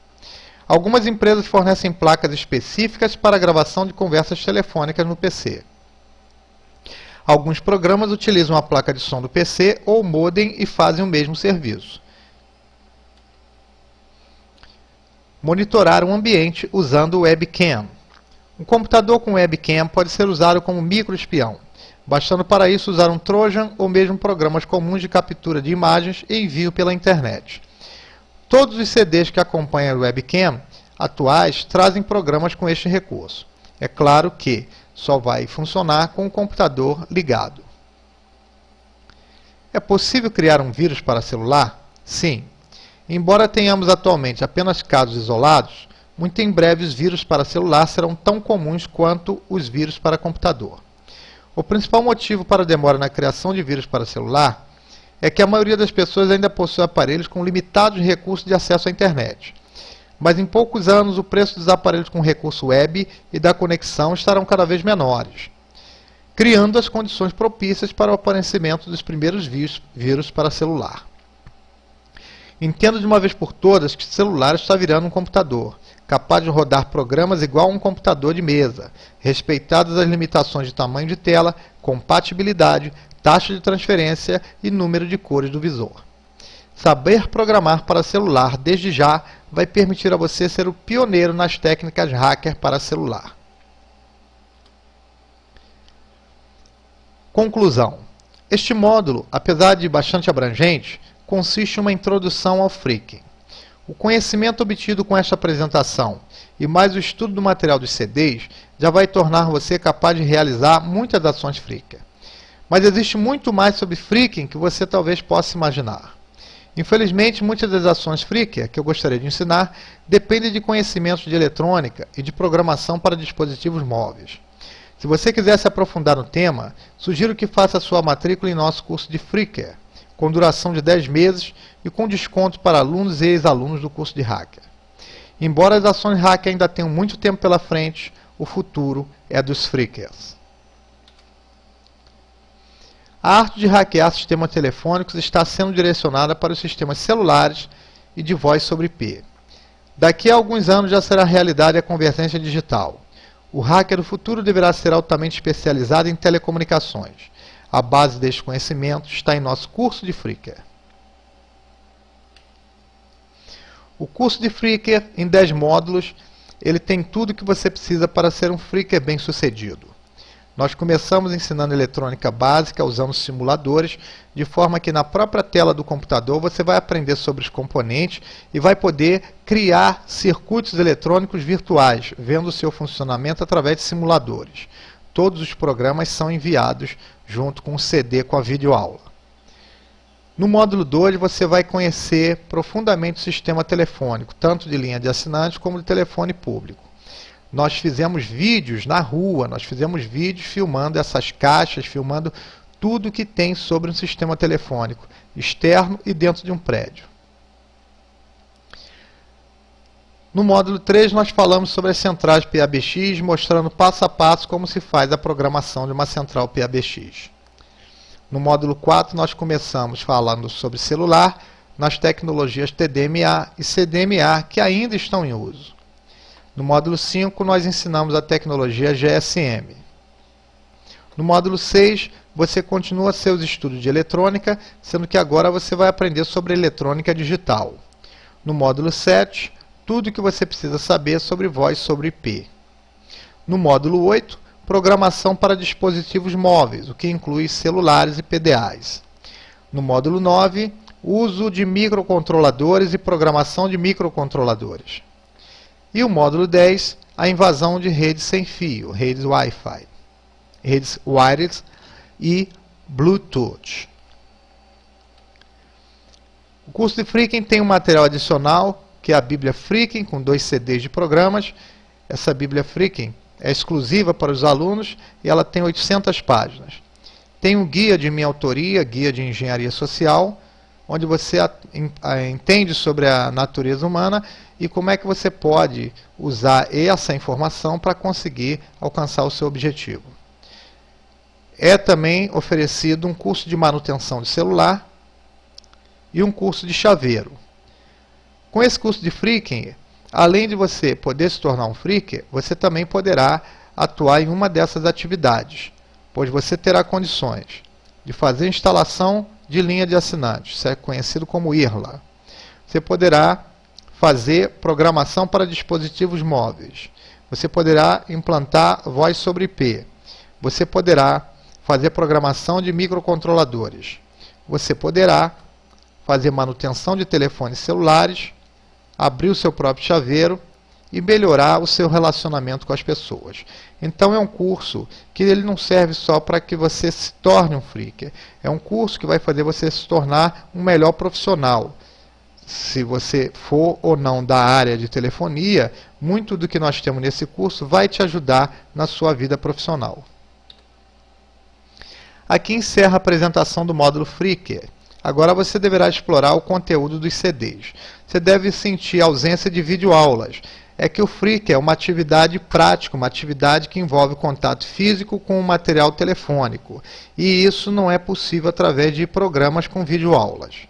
Algumas empresas fornecem placas específicas para a gravação de conversas telefônicas no PC. Alguns programas utilizam a placa de som do PC ou modem e fazem o mesmo serviço. Monitorar um ambiente usando o webcam. Um computador com webcam pode ser usado como microespião, bastando para isso usar um Trojan ou mesmo programas comuns de captura de imagens e envio pela internet. Todos os CDs que acompanham o webcam atuais trazem programas com este recurso. É claro que só vai funcionar com o computador ligado. É possível criar um vírus para celular? Sim. Embora tenhamos atualmente apenas casos isolados, muito em breve os vírus para celular serão tão comuns quanto os vírus para computador. O principal motivo para a demora na criação de vírus para celular é que a maioria das pessoas ainda possui aparelhos com limitados recursos de acesso à internet. Mas em poucos anos, o preço dos aparelhos com recurso web e da conexão estarão cada vez menores, criando as condições propícias para o aparecimento dos primeiros vírus para celular. Entenda de uma vez por todas que o celular está virando um computador, capaz de rodar programas igual a um computador de mesa, respeitadas as limitações de tamanho de tela, compatibilidade, taxa de transferência e número de cores do visor. Saber programar para celular desde já vai permitir a você ser o pioneiro nas técnicas hacker para celular. Conclusão. Este módulo, apesar de bastante abrangente, consiste em uma introdução ao Freaking. O conhecimento obtido com esta apresentação e mais o estudo do material dos CDs já vai tornar você capaz de realizar muitas ações Freaker. Mas existe muito mais sobre Freaking que você talvez possa imaginar. Infelizmente, muitas das ações Freaker que eu gostaria de ensinar dependem de conhecimentos de eletrônica e de programação para dispositivos móveis. Se você quiser se aprofundar no tema, sugiro que faça sua matrícula em nosso curso de Freaker, com duração de 10 meses e com desconto para alunos e ex-alunos do curso de Hacker. Embora as ações Hacker ainda tenham muito tempo pela frente, o futuro é dos Freakers. A arte de hackear sistemas telefônicos está sendo direcionada para os sistemas celulares e de voz sobre IP. Daqui a alguns anos já será realidade a convergência digital. O hacker do futuro deverá ser altamente especializado em telecomunicações. A base deste conhecimento está em nosso curso de Freaker. O curso de Freaker, em 10 módulos, ele tem tudo o que você precisa para ser um Freaker bem-sucedido. Nós começamos ensinando eletrônica básica usando simuladores, de forma que na própria tela do computador você vai aprender sobre os componentes e vai poder criar circuitos eletrônicos virtuais, vendo o seu funcionamento através de simuladores. Todos os programas são enviados junto com o CD com a videoaula. No módulo 2 você vai conhecer profundamente o sistema telefônico, tanto de linha de assinantes como de telefone público. Nós fizemos vídeos na rua, nós fizemos vídeos filmando essas caixas, filmando tudo que tem sobre um sistema telefônico, externo e dentro de um prédio. No módulo 3 nós falamos sobre as centrais PABX, mostrando passo a passo como se faz a programação de uma central PABX. No módulo 4 nós começamos falando sobre celular, nas tecnologias TDMA e CDMA que ainda estão em uso. No módulo 5, nós ensinamos a tecnologia GSM. No módulo 6, você continua seus estudos de eletrônica, sendo que agora você vai aprender sobre eletrônica digital. No módulo 7, tudo o que você precisa saber sobre voz sobre IP. No módulo 8, programação para dispositivos móveis, o que inclui celulares e PDAs. No módulo 9, uso de microcontroladores e programação de microcontroladores. E o módulo 10, a invasão de redes sem fio, redes Wi-Fi, redes wireless e Bluetooth. O curso de Freaking tem um material adicional, que é a Bíblia Freaking, com 2 CDs de programas. Essa Bíblia Freaking é exclusiva para os alunos e ela tem 800 páginas. Tem um guia de minha autoria, guia de engenharia social, onde você entende sobre a natureza humana e como é que você pode usar essa informação para conseguir alcançar o seu objetivo. É também oferecido um curso de manutenção de celular e um curso de chaveiro. Com esse curso de Freaking, além de você poder se tornar um freaker, você também poderá atuar em uma dessas atividades, pois você terá condições de fazer instalação de linha de assinantes, isso é conhecido como IRLA. Você poderá fazer programação para dispositivos móveis. Você poderá implantar voz sobre IP. Você poderá fazer programação de microcontroladores. Você poderá fazer manutenção de telefones celulares, abrir o seu próprio chaveiro e melhorar o seu relacionamento com as pessoas. Então é um curso que ele não serve só para que você se torne um freaker. É um curso que vai fazer você se tornar um melhor profissional. Se você for ou não da área de telefonia, muito do que nós temos nesse curso vai te ajudar na sua vida profissional. Aqui encerra a apresentação do módulo Freaker. Agora você deverá explorar o conteúdo dos CDs. Você deve sentir a ausência de videoaulas. É que o Freaker é uma atividade prática, uma atividade que envolve contato físico com o material telefônico. E isso não é possível através de programas com videoaulas.